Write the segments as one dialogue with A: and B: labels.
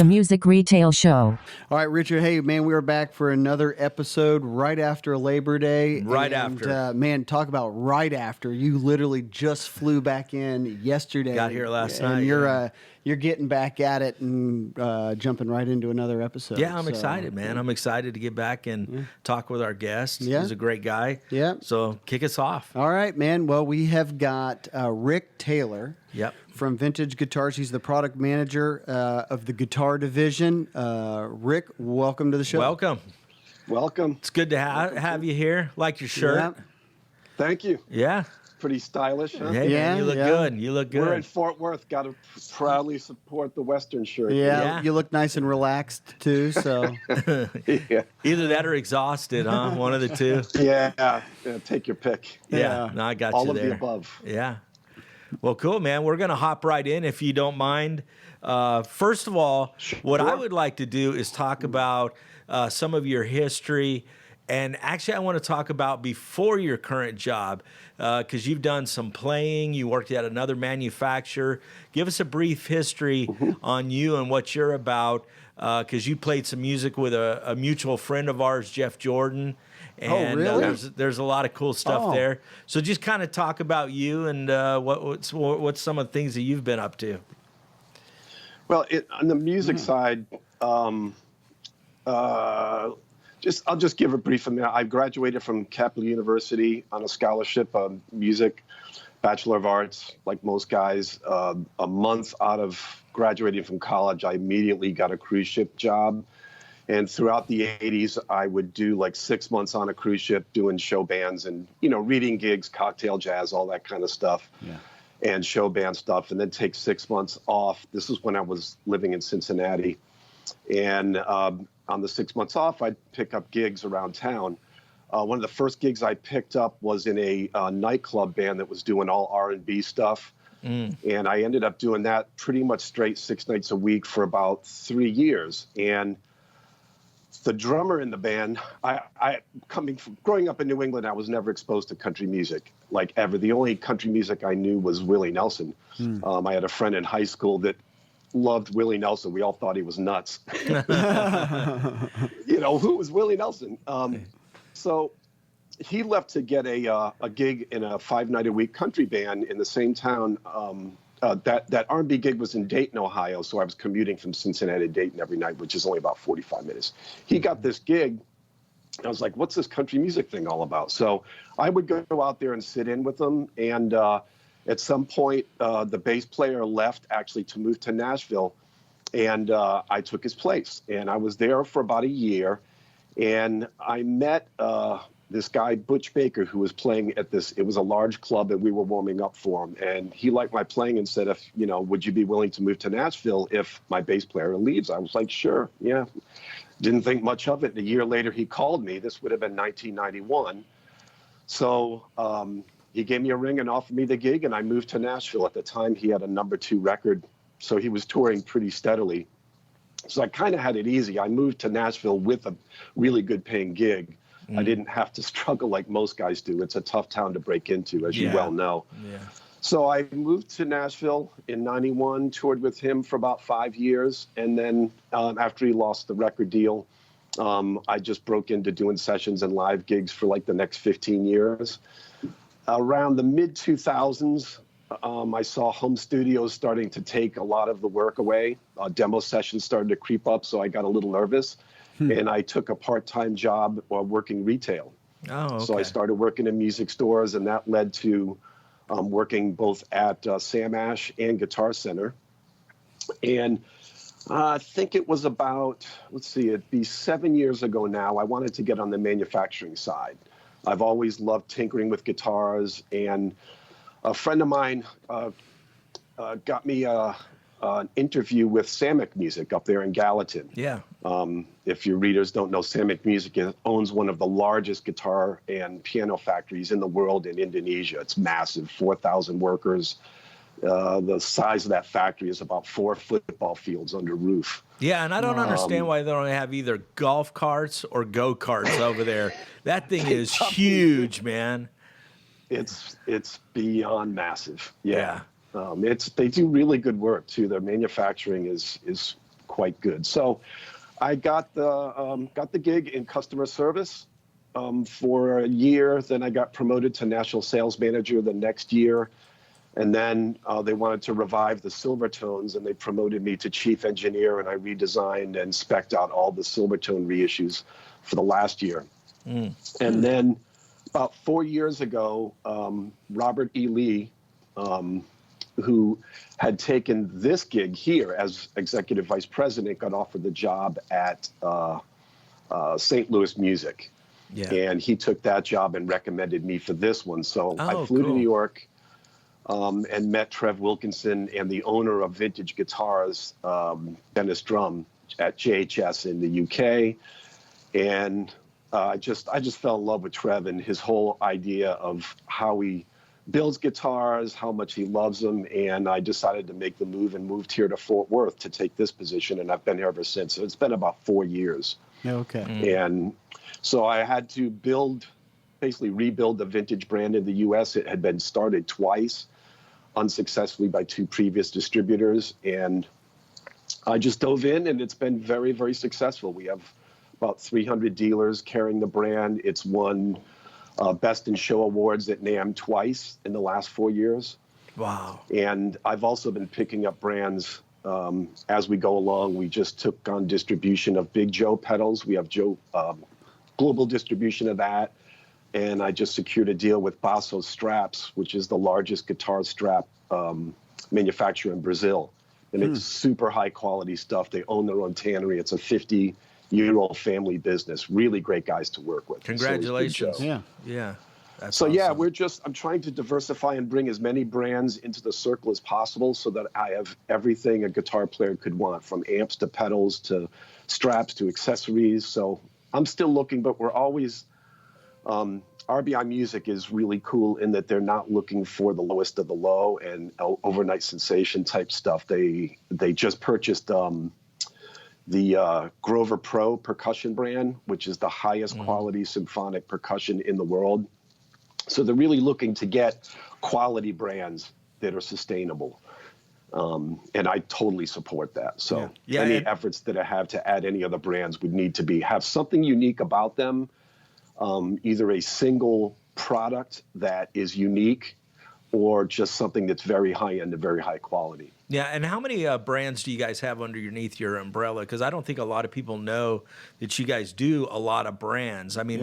A: The Music Retail Show.
B: All right, Richard. Hey, man, we are back for another episode right after Labor Day. Man, talk about right after. You literally just flew back in yesterday.
C: Got here last night.
B: And you're getting back at it and jumping right into another episode.
C: Yeah, I'm excited, man. I'm excited to get back and talk with our guest.
B: Yeah.
C: He's a great guy.
B: Yeah.
C: So kick us off.
B: All right, man. Well, we have got Rick Taylor.
C: Yep.
B: From Vintage Guitars. He's the product manager of the guitar division. Rick, welcome to the show.
D: Welcome.
C: It's good to have you here. Like your shirt.
B: Yeah.
D: Thank you.
C: Yeah.
D: Pretty stylish, huh?
C: Hey, man, you look good. You look good.
D: We're in Fort Worth. Got to proudly support the Western shirt.
B: Yeah, you look nice and relaxed, too. So
D: Yeah.
C: Either that or exhausted, huh? One of the two.
D: Yeah. Take your pick.
C: Yeah. No, I got
D: All
C: you
D: of
C: there.
D: the above.
C: Yeah. Well, cool, man. We're going to hop right in if you don't mind. First of all, what I would like to do is talk about some of your history. And actually, I want to talk about before your current job, because you've done some playing. You worked at another manufacturer. Give us a brief history on you and what you're about, because you played some music with a mutual friend of ours, Jeff Jordan. And
B: really?
C: There's a lot of cool stuff there. So just kind of talk about you and what's some of the things that you've been up to.
D: Well, on the music side, I'll just give a brief. I graduated from Capital University on a scholarship, music, Bachelor of Arts, like most guys. A month out of graduating from college, I immediately got a cruise ship job. And throughout the 80s, I would do like 6 months on a cruise ship doing show bands and, reading gigs, cocktail jazz, all that kind of stuff, and show band stuff, and then take 6 months off. This is when I was living in Cincinnati. And on the 6 months off, I'd pick up gigs around town. One of the first gigs I picked up was in a nightclub band that was doing all R&B stuff. And I ended up doing that pretty much straight 6 nights a week for about 3 years. And the drummer in the band, growing up in New England, I was never exposed to country music, like ever. The only country music I knew was Willie Nelson. I had a friend in high school that loved Willie Nelson. We all thought he was nuts. Who was Willie Nelson? So he left to get a gig in a 5-night-a-week country band in the same town. That R&B gig was in Dayton, Ohio, so I was commuting from Cincinnati to Dayton every night, which is only about 45 minutes. He got this gig. I was like, what's this country music thing all about? So I would go out there and sit in with him, and at some point, the bass player left actually to move to Nashville, and I took his place. And I was there for about a year, and I met this guy, Butch Baker, who was playing at it was a large club, and we were warming up for him. And he liked my playing and said, would you be willing to move to Nashville if my bass player leaves? I was like, sure, yeah. Didn't think much of it. A year later, he called me. This would have been 1991. So he gave me a ring and offered me the gig, and I moved to Nashville. At the time, he had a #2 record, so he was touring pretty steadily. So I kind of had it easy. I moved to Nashville with a really good paying gig. I didn't have to struggle like most guys do. It's a tough town to break into, as you well know. Yeah. So I moved to Nashville in 91, toured with him for about 5 years. And then after he lost the record deal, I just broke into doing sessions and live gigs for like the next 15 years. Around the mid-2000s, I saw home studios starting to take a lot of the work away. Demo sessions started to creep up, so I got a little nervous. And I took a part-time job working retail.
C: Oh, okay.
D: So I started working in music stores, and that led to working both at Sam Ash and Guitar Center. And I think it was about, it'd be 7 years ago now, I wanted to get on the manufacturing side. I've always loved tinkering with guitars, and a friend of mine got me an interview with Samick Music up there in Gallatin.
C: Yeah.
D: If your readers don't know, Samick Music owns one of the largest guitar and piano factories in the world in Indonesia. It's massive, 4,000 workers. The size of that factory is about 4 football fields under roof.
C: Yeah, and I don't understand why they don't have either golf carts or go-karts over there. That thing is huge, man.
D: It's beyond massive. Yeah. They do really good work too. Their manufacturing is quite good. So I got the gig in customer service for a year. Then I got promoted to national sales manager the next year. And then they wanted to revive the Silvertones, and they promoted me to chief engineer, and I redesigned and spec'd out all the Silvertone reissues for the last year. And then about 4 years ago, Robert E. Lee, who had taken this gig here as executive vice president, got offered the job at St. Louis Music. Yeah. And he took that job and recommended me for this one. So I flew to New York and met Trev Wilkinson and the owner of Vintage Guitars, Dennis Drum, at JHS in the UK. And I just fell in love with Trev and his whole idea of how he builds guitars, how much he loves them, and I decided to make the move and moved here to Fort Worth to take this position, and I've been here ever since. So it's been about 4 years.
B: Okay.
D: And so I had to basically rebuild the vintage brand in the U.S. It had been started twice, unsuccessfully by 2 previous distributors, and I just dove in, and it's been very, very successful. We have about 300 dealers carrying the brand. It's won Best in Show awards at NAMM twice in the last 4 years.
C: Wow.
D: And I've also been picking up brands as we go along. We just took on distribution of Big Joe pedals. We have global distribution of that. And I just secured a deal with Bosto Straps, which is the largest guitar strap manufacturer in Brazil. They make super high quality stuff. They own their own tannery. It's a 50-year-old family business. Really great guys to work with.
C: Congratulations.
B: Yeah.
C: Yeah. That's
D: so
C: awesome.
D: yeah, I'm trying to diversify and bring as many brands into the circle as possible so that I have everything a guitar player could want, from amps to pedals to straps to accessories. So I'm still looking, but we're always, RBiMusic is really cool in that they're not looking for the lowest of the low and overnight sensation type stuff. They just purchased the Grover Pro percussion brand, which is the highest quality symphonic percussion in the world. So they're really looking to get quality brands that are sustainable. And I totally support that. So any efforts that I have to add any other brands would need to have something unique about them, either a single product that is unique or just something that's very high end and very high quality.
C: Yeah, and how many brands do you guys have underneath your umbrella? Because I don't think a lot of people know that you guys do a lot of brands. I mean,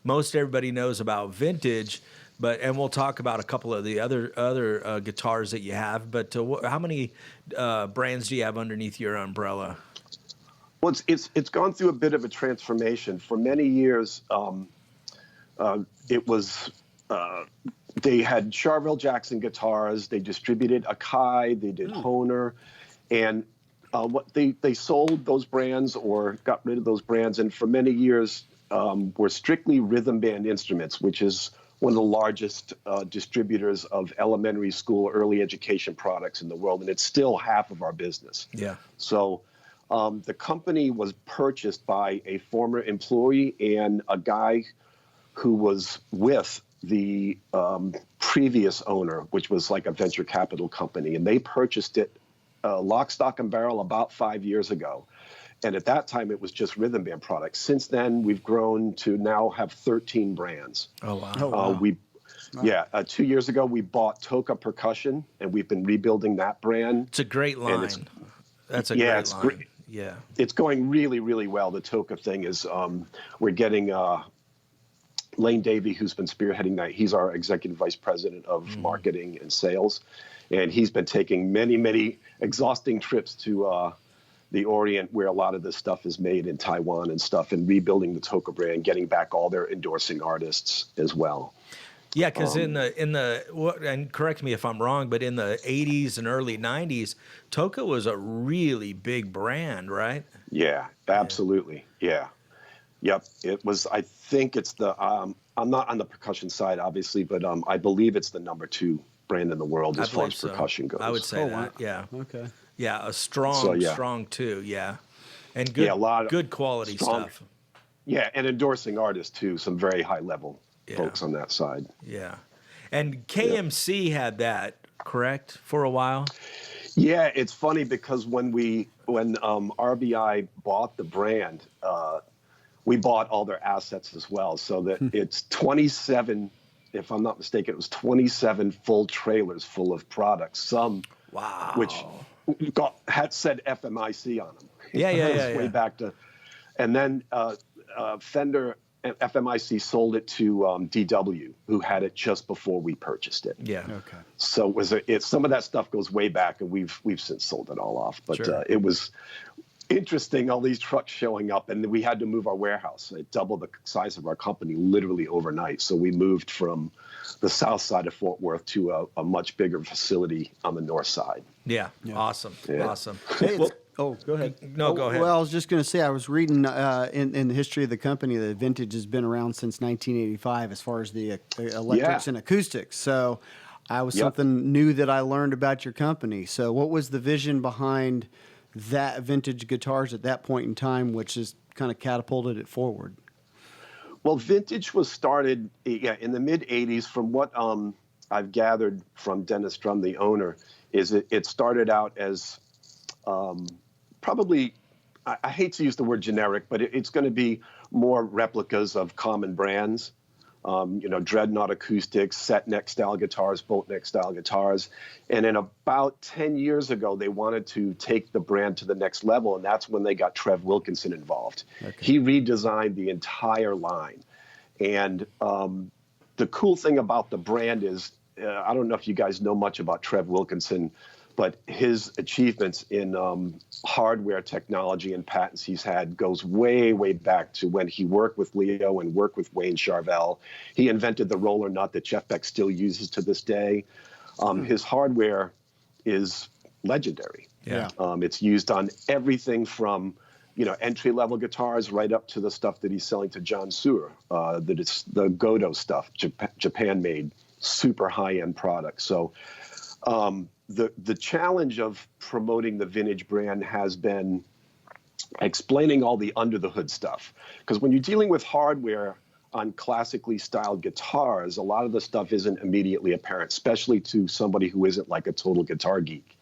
C: most everybody knows about vintage, and we'll talk about a couple of the other guitars that you have. But how many brands do you have underneath your umbrella?
D: Well, it's gone through a bit of a transformation. For many years, it was. They had Charvel Jackson guitars. They distributed Akai. They did Hohner, and they sold those brands or got rid of those brands. And for many years, were strictly rhythm band instruments, which is one of the largest distributors of elementary school early education products in the world, and it's still half of our business.
C: Yeah.
D: So the company was purchased by a former employee and a guy who was with the previous owner, which was like a venture capital company, and they purchased it lock, stock, and barrel about 5 years ago. And at that time, it was just rhythm band products. Since then, we've grown to now have 13 brands.
C: Oh, wow.
D: 2 years ago, we bought Toka Percussion, and we've been rebuilding that brand.
C: It's a great line. That's a great line.
D: Great. Yeah. It's going really, really well. The Toka thing is, we're getting Lane Davey, who's been spearheading that. He's our executive vice president of marketing and sales. And he's been taking many, many exhausting trips to the Orient, where a lot of this stuff is made in Taiwan and stuff, and rebuilding the Toka brand, getting back all their endorsing artists as well.
C: Yeah, because and correct me if I'm wrong, but in the 80s and early 90s, Toka was a really big brand, right?
D: Yeah, absolutely. Yeah. Yep. It was, I think it's I'm not on the percussion side, obviously, but I believe it's the #2 brand in the world as far as percussion goes.
C: I would say that, yeah.
B: Okay.
C: Yeah, a strong too, yeah. And good, good quality stuff.
D: Yeah, and endorsing artists too, some very high level folks on that side.
C: Yeah. And KMC had that, correct, for a while?
D: Yeah, it's funny because when RBI bought the brand, we bought all their assets as well. So that it's 27, if I'm not mistaken, it was 27 full trailers full of products. Some,
C: Wow.
D: which had said FMIC on them.
C: Yeah.
D: Way back to, and then Fender and FMIC sold it to DW, who had it just before we purchased it.
C: Yeah.
B: Okay.
D: So some of that stuff goes way back, and we've since sold it all off. But
C: Sure.
D: It was interesting, all these trucks showing up, and we had to move our warehouse. It doubled the size of our company literally overnight. So we moved from the south side of Fort Worth to a much bigger facility on the north side.
C: Yeah. Awesome.
D: Yeah.
C: Awesome.
B: Hey,
C: Well,
B: go ahead.
C: No, go ahead.
B: Well, I was just going to say, I was reading in the history of the company that Vintage has been around since 1985 as far as the electrics and acoustics. So I was something new that I learned about your company. So what was the vision behind that Vintage guitars at that point in time, which has kind of catapulted it forward?
D: Well, Vintage was started in the mid 80s. From what I've gathered from Dennis Drum, the owner, is it started out as probably, I hate to use the word generic, but it's going to be more replicas of common brands. Dreadnought acoustics, set neck style guitars, boat neck style guitars. And then about 10 years ago, they wanted to take the brand to the next level. And that's when they got Trev Wilkinson involved. Okay. He redesigned the entire line. And the cool thing about the brand is, I don't know if you guys know much about Trev Wilkinson, but his achievements in hardware technology and patents he's had goes way, way back to when he worked with Leo and worked with Wayne Charvel. He invented the roller nut that Jeff Beck still uses to this day. His hardware is legendary.
C: Yeah.
D: It's used on everything from entry-level guitars right up to the stuff that he's selling to John Sewer. That it's the Godot stuff, Japan-made, super high-end product. So the challenge of promoting the Vintage brand has been explaining all the under-the-hood stuff. Because when you're dealing with hardware on classically styled guitars, a lot of the stuff isn't immediately apparent, especially to somebody who isn't like a total guitar geek.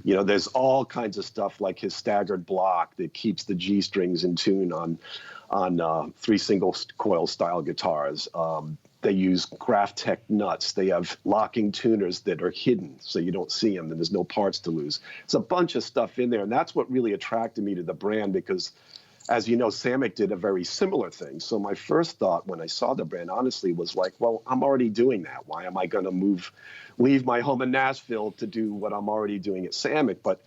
D: There's all kinds of stuff like his staggered block that keeps the G strings in tune on 3 single coil style guitars. They use Graphtec nuts. They have locking tuners that are hidden so you don't see them and there's no parts to lose. It's a bunch of stuff in there. And that's what really attracted me to the brand because, as you know, Samick did a very similar thing. So my first thought when I saw the brand, honestly, was like, well, I'm already doing that. Why am I going to leave my home in Nashville to do what I'm already doing at Samick? But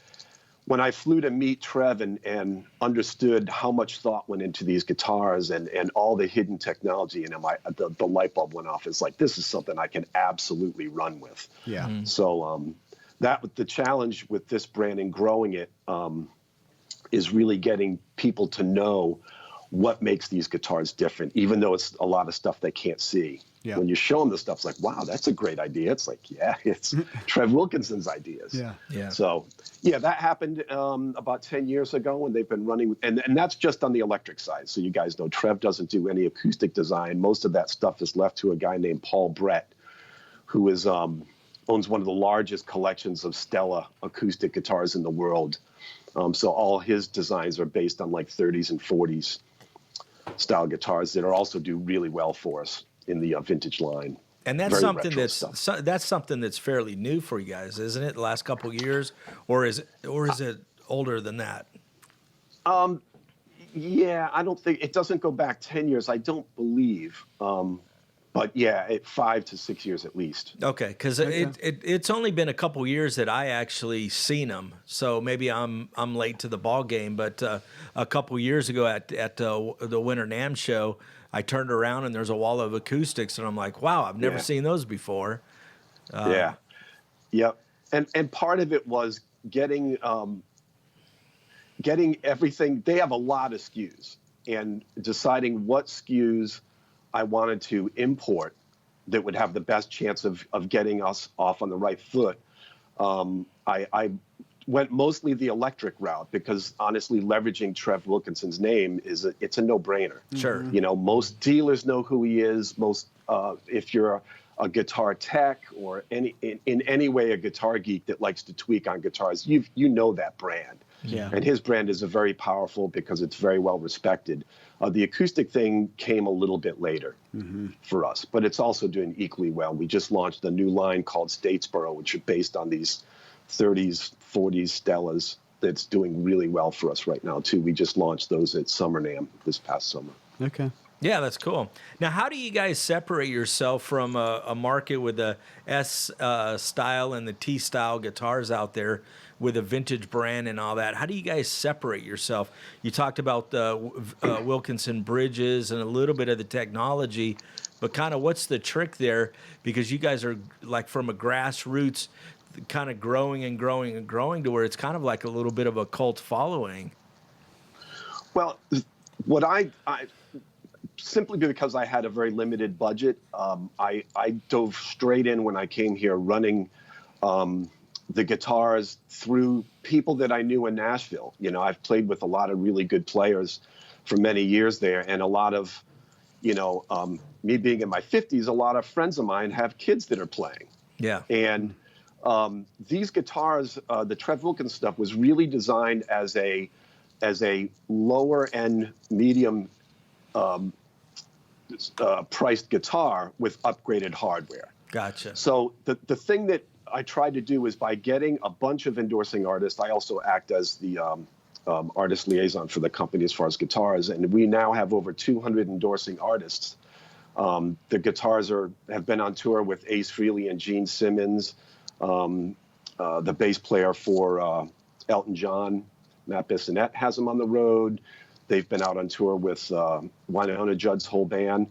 D: when I flew to meet Trev and understood how much thought went into these guitars and all the hidden technology in them, the light bulb went off. It's like, this is something I can absolutely run with.
B: Yeah. Mm-hmm.
D: So the challenge with this brand and growing it is really getting people to know what makes these guitars different, even though it's a lot of stuff they can't see. Yeah. When you show them the stuff, it's like, wow, that's a great idea. It's like, yeah, it's Trev Wilkinson's ideas.
B: Yeah.
D: So, that happened about 10 years ago, and they've been running, and that's just on the electric side. So you guys know Trev doesn't do any acoustic design. Most of that stuff is left to a guy named Paul Brett, who is owns one of the largest collections of Stella acoustic guitars in the world. So all his designs are based on like 30s and 40s style guitars that also do really well for us in the Vintage line.
C: And that's that's something that's fairly new for you guys, isn't it? The last couple of years, or is it older than that?
D: Yeah, I don't think it doesn't go back 10 years. I don't believe. But yeah, 5 to 6 years at least.
C: Okay, because it's only been a couple years that I actually seen them, so maybe I'm late to the ball game. But a couple years ago at the Winter NAMM show, I turned around and there's a wall of acoustics, and I'm like, wow, I've never seen those before.
D: Yep. And part of it was getting everything. They have a lot of SKUs, and deciding what SKUs I wanted to import that would have the best chance of getting us off on the right foot. I went mostly the electric route because honestly, leveraging Trev Wilkinson's name it's a no-brainer.
C: Sure.
D: Most dealers know who he is. If you're a guitar tech or in any way a guitar geek that likes to tweak on guitars, you know that brand.
B: Yeah.
D: And his brand is a very powerful because it's very well respected. The acoustic thing came a little bit later for us, but it's also doing equally well. We just launched a new line called Statesboro, which are based on these 30s, 40s Stellas that's doing really well for us right now, too. We just launched those at Summer NAMM this past summer.
B: Okay.
C: Yeah, that's cool. Now, how do you guys separate yourself from a market with the S style and the T style guitars out there with a vintage brand and all that? How do you guys separate yourself? You talked about the Wilkinson bridges and a little bit of the technology, but kind of what's the trick there? Because you guys are like from a grassroots kind of growing and growing and growing to where it's kind of like a little bit of a cult following.
D: Well, what I simply because I had a very limited budget, I dove straight in when I came here running the guitars through people that I knew in Nashville. You know, I've played with a lot of really good players for many years there, and a lot of, me being in my 50s, a lot of friends of mine have kids that are playing.
C: Yeah.
D: And these guitars, the Trev Wilkins stuff, was really designed as a lower end, medium priced guitar with upgraded hardware.
C: Gotcha.
D: So the thing that I tried to do is by getting a bunch of endorsing artists, I also act as the artist liaison for the company as far as guitars, and we now have over 200 endorsing artists. The guitars have been on tour with Ace Frehley and Gene Simmons, the bass player for Elton John, Matt Bissonette, has them on the road. They've been out on tour with Winona Judd's whole band.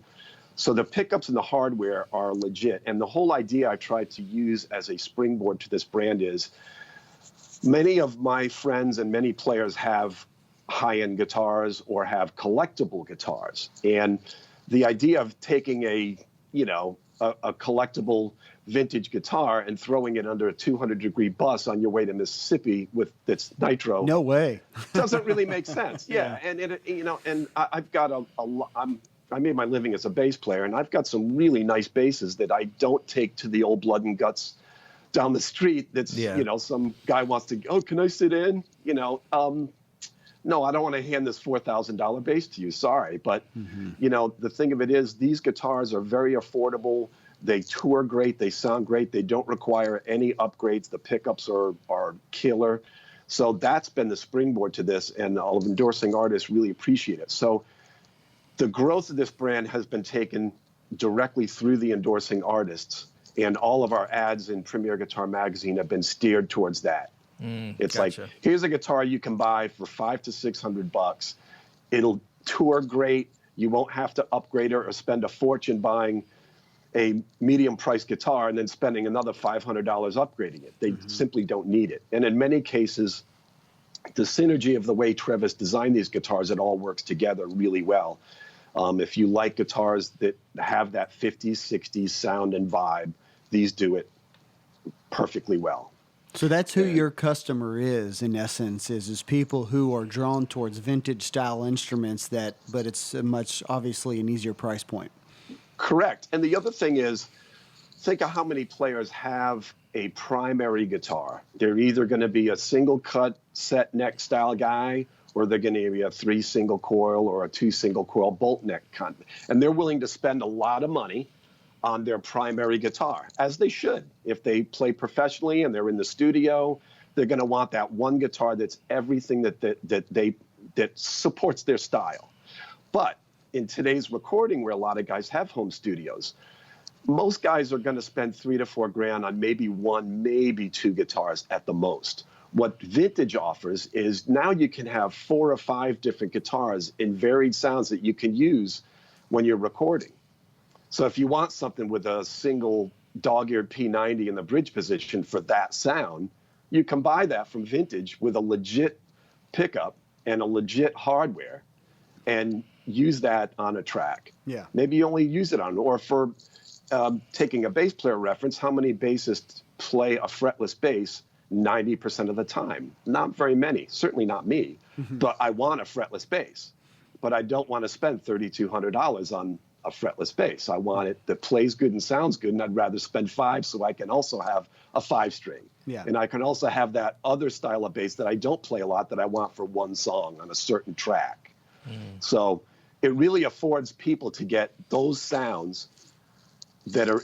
D: So the pickups and the hardware are legit. And the whole idea I tried to use as a springboard to this brand is many of my friends and many players have high-end guitars or have collectible guitars. And the idea of taking a collectible vintage guitar and throwing it under a 200-degree bus on your way to Mississippi with its nitro.
B: No way.
D: Doesn't really make sense. Yeah. And I've got I made my living as a bass player, and I've got some really nice basses that I don't take to the old Blood and Guts down the street. That's, some guy wants to, can I sit in? No, I don't want to hand this $4,000 bass to you. Sorry. But, the thing of it is these guitars are very affordable. They tour great. They sound great. They don't require any upgrades. The pickups are killer. So that's been the springboard to this, and all of endorsing artists really appreciate it. So the growth of this brand has been taken directly through the endorsing artists, and all of our ads in Premier Guitar Magazine have been steered towards that. It's
C: gotcha.
D: like, here's a guitar you can buy for $500 to $600. It'll tour great. You won't have to upgrade it or spend a fortune buying a medium-priced guitar and then spending another $500 upgrading it. They simply don't need it. And in many cases, the synergy of the way Trev designed these guitars, it all works together really well. If you like guitars that have that 50s, 60s sound and vibe, these do it perfectly well.
B: So that's who your customer is, in essence, is people who are drawn towards vintage style instruments but it's obviously an easier price point.
D: Correct. And the other thing is, think of how many players have a primary guitar. They're either going to be a single cut set neck style guy, or they're going to be a 3 single coil or a 2 single coil bolt neck kind. And they're willing to spend a lot of money on their primary guitar, as they should. If they play professionally and they're in the studio, they're going to want that one guitar that's everything that supports their style. But in today's recording, where a lot of guys have home studios, most guys are going to spend $3,000 to $4,000 on maybe 1, maybe 2 guitars at the most. What vintage offers is now you can have 4 or 5 different guitars in varied sounds that you can use when you're recording. So if you want something with a single dog-eared P90 in the bridge position for that sound, you can buy that from vintage with a legit pickup and a legit hardware and use that on a track.
B: Yeah.
D: Maybe you only use it on, or for taking a bass player reference, how many bassists play a fretless bass 90% of the time? Not very many, certainly not me, but I want a fretless bass, but I don't want to spend $3,200 on a fretless bass. I want it that plays good and sounds good, and I'd rather spend 5 so I can also have a 5-string.
B: Yeah.
D: And I can also have that other style of bass that I don't play a lot that I want for one song on a certain track. So it really affords people to get those sounds that are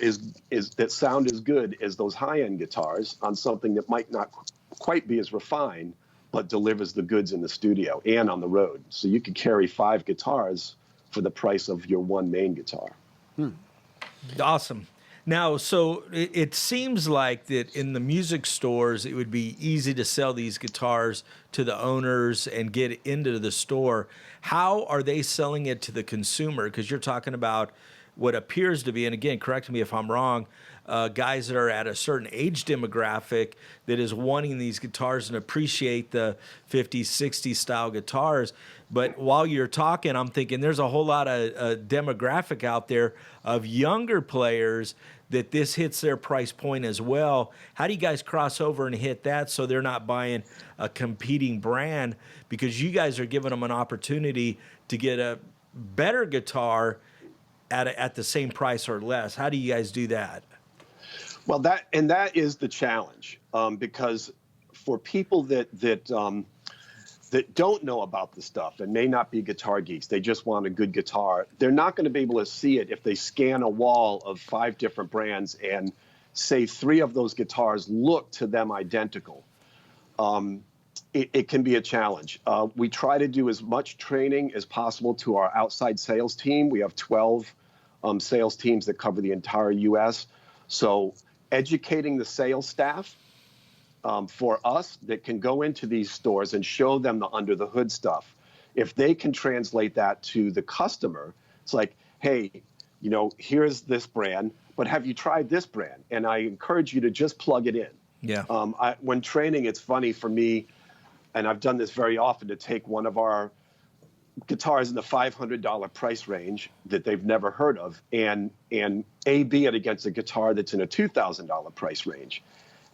D: that sound as good as those high-end guitars on something that might not quite be as refined, but delivers the goods in the studio and on the road. So you could carry 5 guitars for the price of your one main guitar.
C: Awesome. Now, so it seems like that in the music stores, it would be easy to sell these guitars to the owners and get into the store. How are they selling it to the consumer? Because you're talking about what appears to be, and again, correct me if I'm wrong, guys that are at a certain age demographic that is wanting these guitars and appreciate the 50s, 60s style guitars. But while you're talking, I'm thinking there's a whole lot of demographic out there of younger players that this hits their price point as well. How do you guys cross over and hit that so they're not buying a competing brand, because you guys are giving them an opportunity to get a better guitar at the same price or less? How do you guys do that?
D: Well, that is the challenge, because for people that don't know about the stuff and may not be guitar geeks, they just want a good guitar. They're not going to be able to see it if they scan a wall of 5 different brands and say 3 of those guitars look to them identical. It can be a challenge. We try to do as much training as possible to our outside sales team. We have 12 sales teams that cover the entire U.S. So educating the sales staff for us that can go into these stores and show them the under the hood stuff. If they can translate that to the customer, it's like, hey, here's this brand, but have you tried this brand? And I encourage you to just plug it in.
C: Yeah.
D: When training, it's funny for me, and I've done this very often, to take one of our guitars in the $500 price range that they've never heard of and A/B it against a guitar that's in a $2,000 price range.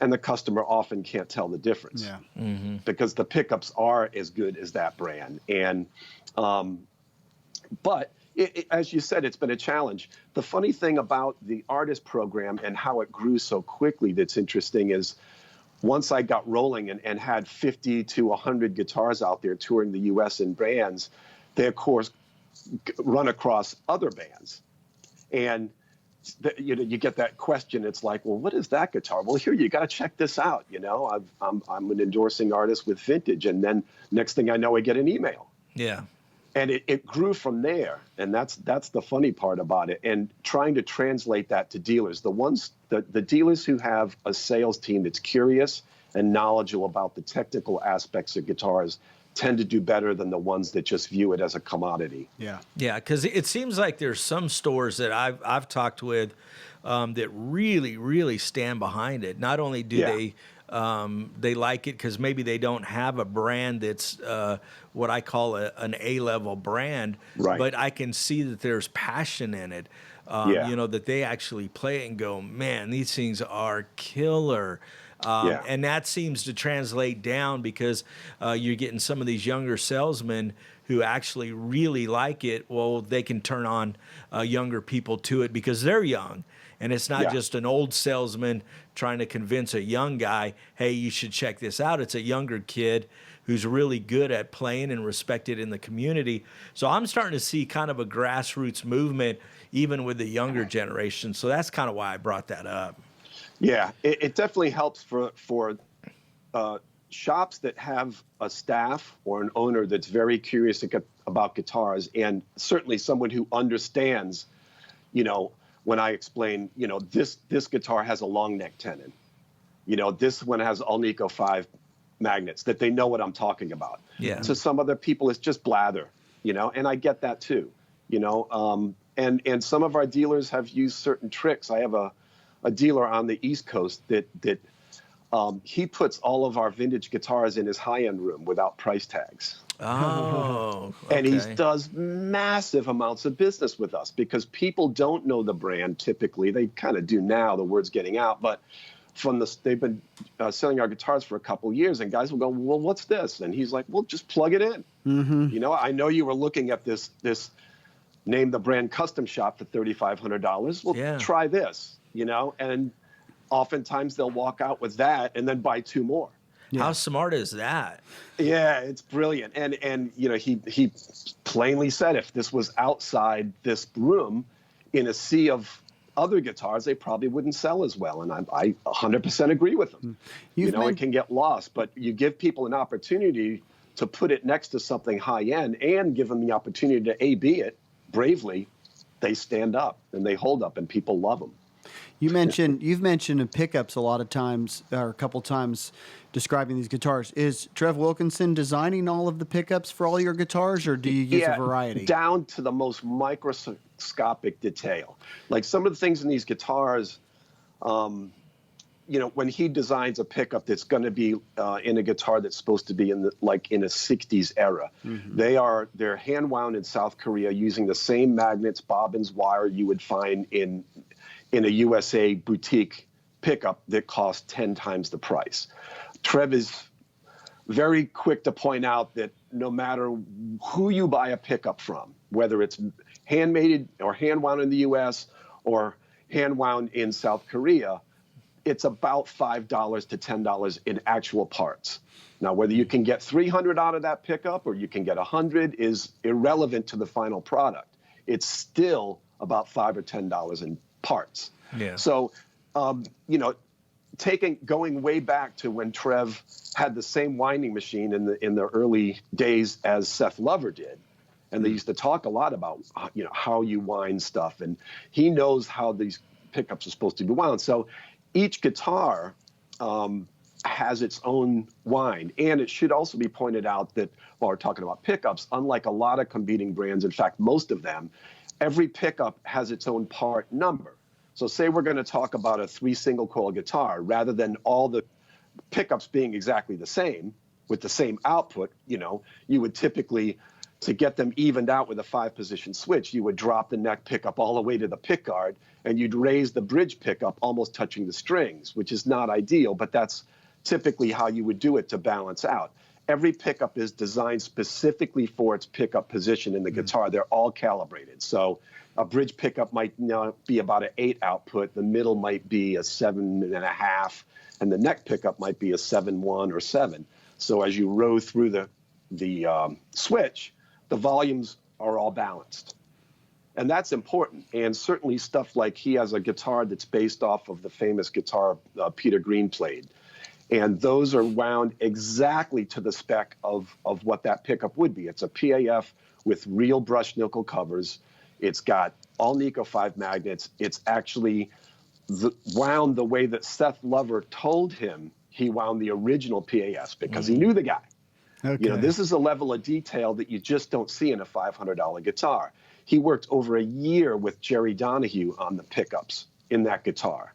D: And the customer often can't tell the difference.
B: Yeah.
C: Mm-hmm.
D: Because the pickups are as good as that brand. And but as you said, it's been a challenge. The funny thing about the artist program and how it grew so quickly that's interesting is once I got rolling and had 50 to 100 guitars out there touring the U.S. in bands, they, of course, run across other bands. And you get that question. It's like, well, what is that guitar? Well, here, you got to check this out. I'm an endorsing artist with Vintage. And then next thing I know, I get an email.
C: Yeah.
D: And it grew from there. And that's the funny part about it. And trying to translate that to dealers, the dealers who have a sales team that's curious and knowledgeable about the technical aspects of guitars tend to do better than the ones that just view it as a commodity.
B: Yeah.
C: Yeah, because it seems like there's some stores that I've talked with that really, really stand behind it. Not only do they like it because maybe they don't have a brand that's what I call an A-level brand,
D: right,
C: but I can see that there's passion in it. That they actually play it and go, man, these things are killer. And that seems to translate down because you're getting some of these younger salesmen who actually really like it. Well, they can turn on younger people to it because they're young. And it's not just an old salesman trying to convince a young guy, hey, you should check this out. It's a younger kid who's really good at playing and respected in the community. So I'm starting to see kind of a grassroots movement even with the younger generation. So that's kind of why I brought that up.
D: Yeah, it definitely helps for shops that have a staff or an owner that's very curious about guitars, and certainly someone who understands, when I explain, this guitar has a long neck tenon, this one has Alnico 5 magnets, that they know what I'm talking about.
C: Yeah.
D: To some other people, it's just blather, and I get that too, and some of our dealers have used certain tricks. I have a dealer on the East Coast that he puts all of our vintage guitars in his high-end room without price tags.
C: Oh, okay.
D: And he does massive amounts of business with us because people don't know the brand typically. They kind of do now, the word's getting out, but they've been selling our guitars for a couple of years, and guys will go, well, what's this? And he's like, well, just plug it in. Mm-hmm. I know you were looking at this name the brand Custom Shop for $3,500. Well, try this, and oftentimes they'll walk out with that and then buy 2 more.
C: Yeah. How smart is that?
D: Yeah, it's brilliant. And he plainly said if this was outside this room in a sea of other guitars, they probably wouldn't sell as well. And I 100% agree with him. It can get lost, but you give people an opportunity to put it next to something high end and give them the opportunity to A/B it bravely. They stand up and they hold up, and people love them.
B: You've mentioned pickups a lot of times, or a couple times, describing these guitars. Is Trev Wilkinson designing all of the pickups for all your guitars, or do you use a variety?
D: Down to the most microscopic detail. Like some of the things in these guitars, when he designs a pickup that's going to be in a guitar that's supposed to be in a 60s era, they're hand wound in South Korea using the same magnets, bobbins, wire you would find in a USA boutique pickup that costs 10 times the price. Trev is very quick to point out that no matter who you buy a pickup from, whether it's handmade or hand wound in the US or hand wound in South Korea, it's about $5 to $10 in actual parts. Now, whether you can get 300 out of that pickup or you can get 100 is irrelevant to the final product. It's still about $5 or $10 in parts.
C: Yeah.
D: So, going way back to when Trev had the same winding machine in the early days as Seth Lover did, and they used to talk a lot about how you wind stuff, and he knows how these pickups are supposed to be wound. So each guitar has its own wind, and it should also be pointed out that while we're talking about pickups, unlike a lot of competing brands, in fact most of them, every pickup has its own part number. So say we're going to talk about a 3 single coil guitar, rather than all the pickups being exactly the same with the same output, you would typically, to get them evened out with a 5-position switch, you would drop the neck pickup all the way to the pickguard, and you'd raise the bridge pickup almost touching the strings, which is not ideal, but that's typically how you would do it to balance out. Every pickup is designed specifically for its pickup position in the guitar. They're all calibrated. So a bridge pickup might be about an 8 output, the middle might be a 7.5, and the neck pickup might be a 7.1 or 7. So as you row through the switch, the volumes are all balanced. And that's important. And certainly stuff like he has a guitar that's based off of the famous guitar Peter Green played. And those are wound exactly to the spec of what that pickup would be. It's a PAF with real brushed nickel covers. It's got all Nico 5 magnets. It's actually wound the way that Seth Lover told him he wound the original PAFs, because he knew the guy. Okay. This is a level of detail that you just don't see in a $500 guitar. He worked over a year with Jerry Donahue on the pickups in that guitar.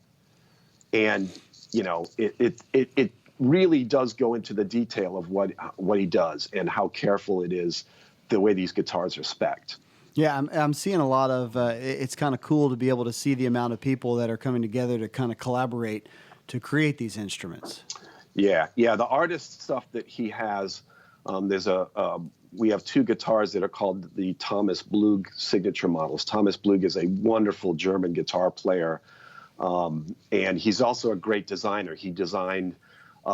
D: And it really does go into the detail of what he does and how careful it is, the way these guitars are spec'd.
B: Yeah, I'm seeing a lot of, it's kind of cool to be able to see the amount of people that are coming together to kind of collaborate to create these instruments.
D: Yeah, the artist stuff that he has, we have 2 guitars that are called the Thomas Blug signature models. Thomas Blug is a wonderful German guitar player, and he's also a great designer. He designed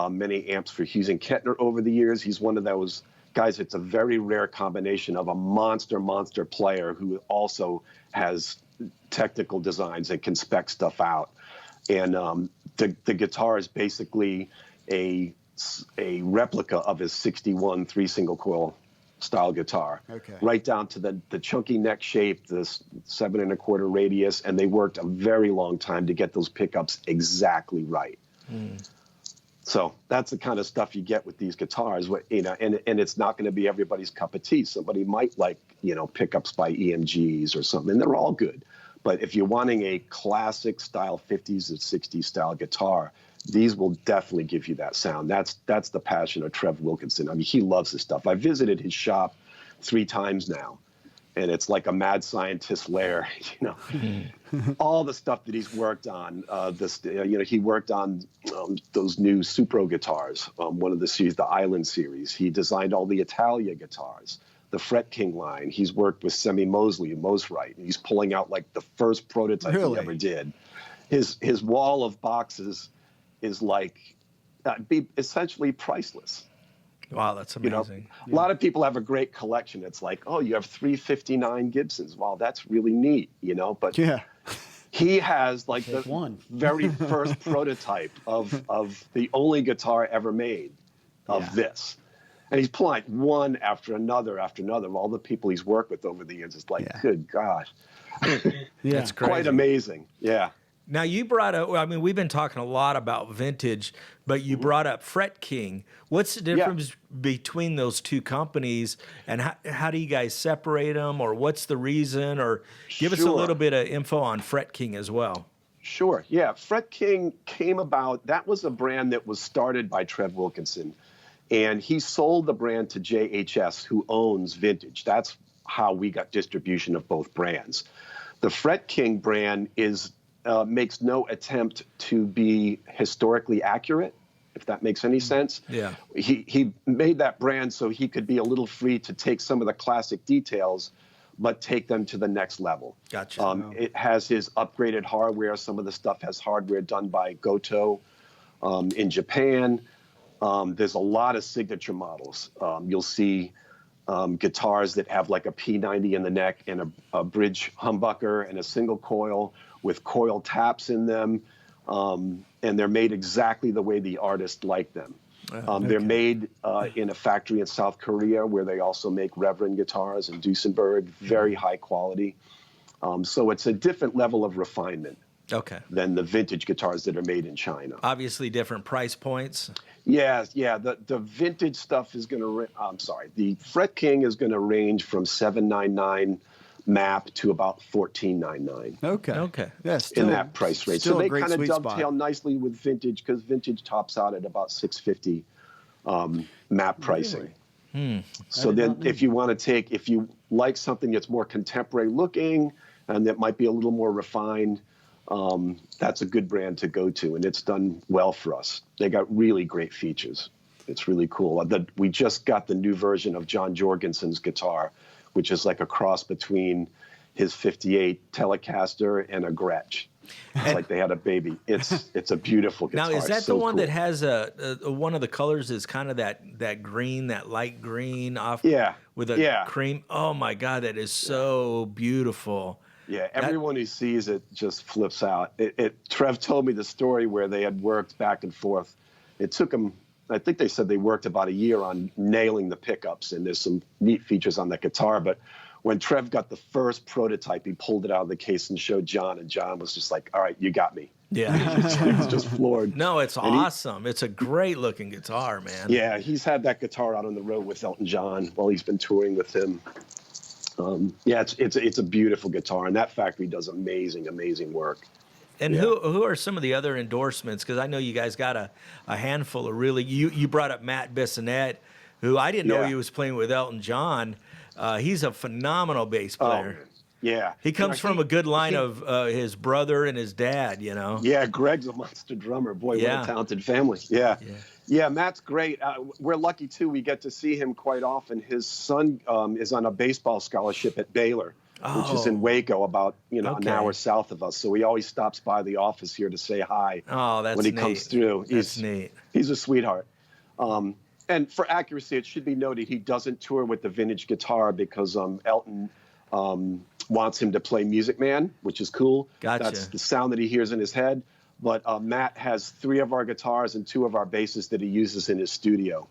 D: many amps for Hughes and Kettner over the years. He's one of those guys, it's a very rare combination of a monster player who also has technical designs and can spec stuff out. And the guitar is basically a replica of his 61 3 single coil style guitar. Okay. Right down to the chunky neck shape, this 7 1/4 radius, and they worked a very long time to get those pickups exactly right. So that's the kind of stuff you get with these guitars, and it's not going to be everybody's cup of tea. Somebody might like, pickups by EMGs or something, and they're all good. But if you're wanting a classic style 50s and 60s style guitar, these will definitely give you that sound. That's the passion of Trev Wilkinson. I mean, he loves this stuff. I visited his shop 3 times now, and it's like a mad scientist's lair. All the stuff that he's worked on. He worked on those new Supro guitars. One of the series, the Island series. He designed all the Italia guitars. the Fret King line. He's worked with Semi Mosley and Mosrite, and he's pulling out like the first prototype he ever did. His wall of boxes is like be essentially priceless.
C: Wow, that's amazing.
D: A lot of people have a great collection. It's like, oh, you have 359 Gibsons. Wow, that's really neat, But he has like the very first prototype of the only guitar ever made of this. And he's pulling one after another of all the people he's worked with over the years. It's like, good God.
C: That's crazy.
D: Quite amazing. Yeah.
C: Now, you brought up, I mean, we've been talking a lot about vintage, but you brought up Fret King. What's the difference between those two companies, and how do you guys separate them, or what's the reason? Or give us a little bit of info on Fret King as well.
D: Sure. Yeah. Fret King came about, that was a brand that was started by Trev Wilkinson, and he sold the brand to JHS, who owns Vintage. That's how we got distribution of both brands. The Fret King brand makes no attempt to be historically accurate, if that makes any sense.
C: Yeah.
D: He made that brand so he could be a little free to take some of the classic details, but take them to the next level.
C: Gotcha.
D: It has his upgraded hardware. Some of the stuff has hardware done by Goto in Japan. There's a lot of signature models. You'll see guitars that have like a P90 in the neck and a bridge humbucker and a single coil with coil taps in them, and they're made exactly the way the artist liked them. They're made in a factory in South Korea, where they also make Reverend guitars in Duesenberg, very high quality. So it's a different level of refinement than the vintage guitars that are made in China.
C: Obviously different price points.
D: Yeah. The vintage stuff is going to, the Fret King is going to range from $799 MAP to about $1499.
B: Okay. Yeah,
D: in that price range. So they kind of dovetail
B: spot.
D: nicely with vintage, because vintage tops out at about $650 MAP pricing.
B: Really?
D: So then if you like something that's more contemporary looking and that might be a little more refined, that's a good brand to go to, and it's done well for us. They got really great features. It's really cool. We just got the new version of John Jorgensen's guitar, which is like a cross between his 58 Telecaster and a Gretsch. It's like they had a baby. It's a beautiful guitar.
C: Now, is that
D: so
C: the one
D: cool.
C: that has one of the colors is kind of that green, that light green off with a cream? Oh my God, that is so beautiful.
D: Yeah, everyone who sees it just flips out. Trev told me the story where they had worked back and forth. It took them, I think they said they worked about a year on nailing the pickups, and there's some neat features on that guitar. But when Trev got the first prototype, he pulled it out of the case and showed John, and John was just like, all right, you got me.
C: Yeah.
D: He was just floored.
C: No, it's awesome. It's a great looking guitar, man.
D: Yeah, he's had that guitar out on the road with Elton John while he's been touring with him. It's a beautiful guitar, and that factory does amazing work.
C: And who are some of the other endorsements? Because I know you guys got a handful of really. You brought up Matt Bissonette, who I didn't know he was playing with Elton John. He's a phenomenal bass player.
D: Oh, yeah.
C: He comes from a good line of his brother and his dad,
D: Yeah, Greg's a monster drummer. Boy, what a talented family. Yeah, Matt's great. We're lucky, too. We get to see him quite often. His son is on a baseball scholarship at Baylor, which is in Waco, about an hour south of us. So he always stops by the office here to say hi when he comes through.
C: That's neat.
D: He's a sweetheart. And for accuracy, it should be noted he doesn't tour with the vintage guitar because Elton wants him to play Music Man, which is cool.
C: Gotcha.
D: That's the sound that he hears in his head. But Matt has 3 of our guitars and 2 of our basses that he uses in his studio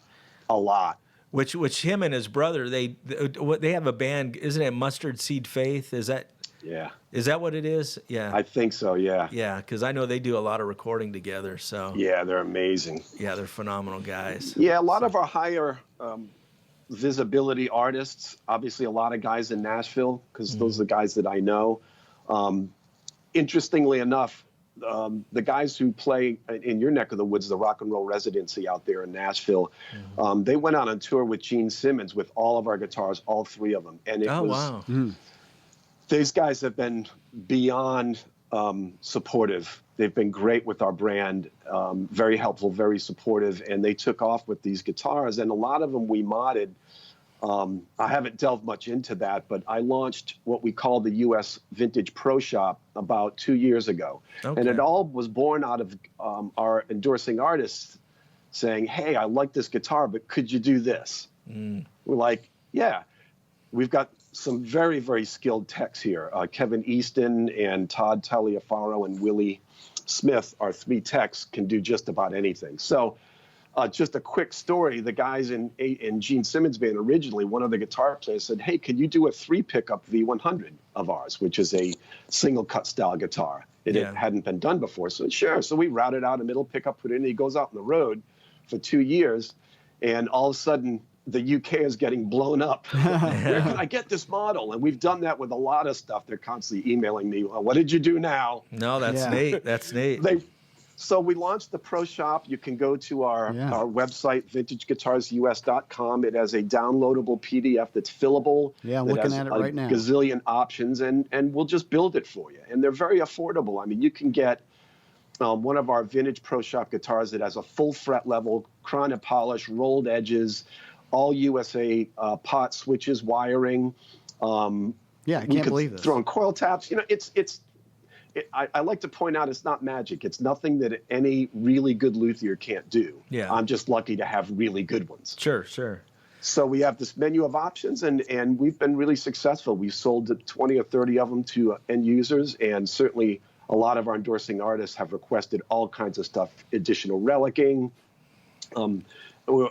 D: a lot.
C: Which him and his brother, they have a band, isn't it Mustard Seed Faith? Is that what it is? Yeah.
D: I think so, yeah.
C: Yeah, because I know they do a lot of recording together. So
D: yeah, they're amazing.
C: Yeah, they're phenomenal guys.
D: Yeah, a lot of our higher visibility artists, obviously a lot of guys in Nashville, because those are the guys that I know. Interestingly enough, the guys who play in your neck of the woods, the Rock and Roll Residency out there in Nashville, they went out on tour with Gene Simmons with all of our guitars, all 3 of them. And it was, these guys have been beyond supportive. They've been great with our brand, very helpful, very supportive, and they took off with these guitars. And a lot of them we modded I haven't delved much into that, but I launched what we call the U.S. Vintage Pro Shop about 2 years ago.
C: Okay.
D: And it all was born out of our endorsing artists saying, hey, I like this guitar, but could you do this? We're like, yeah. We've got some very, very skilled techs here. Kevin Easton and Todd Taliaferro and Willie Smith, our 3 techs, can do just about anything. So just a quick story. The guys in Gene Simmons' band originally, one of the guitar players said, hey, can you do a 3-pickup V100 of ours, which is a single cut style guitar. It hadn't been done before. So sure. So we routed out a middle pickup, put it in, he goes out on the road for 2 years, and all of a sudden the UK is getting blown up. Where can I get this model? And we've done that with a lot of stuff. They're constantly emailing me, what did you do now?
C: No, that's neat. That's neat.
D: So we launched the Pro Shop. You can go to our website, vintageguitarsus.com. It has a downloadable PDF that's fillable.
B: Yeah, I'm looking at it right now.
D: Gazillion options, and we'll just build it for you. And they're very affordable. I mean, you can get one of our vintage Pro Shop guitars that has a full fret level, chrono polish, rolled edges, all USA pot switches, wiring.
B: I can't believe this.
D: Throw in coil taps. You know, I like to point out it's not magic. It's nothing that any really good luthier can't do.
C: Yeah.
D: I'm just lucky to have really good ones.
C: Sure, sure.
D: So we have this menu of options, and we've been really successful. We've sold 20 or 30 of them to end users, and certainly a lot of our endorsing artists have requested all kinds of stuff, additional relicking,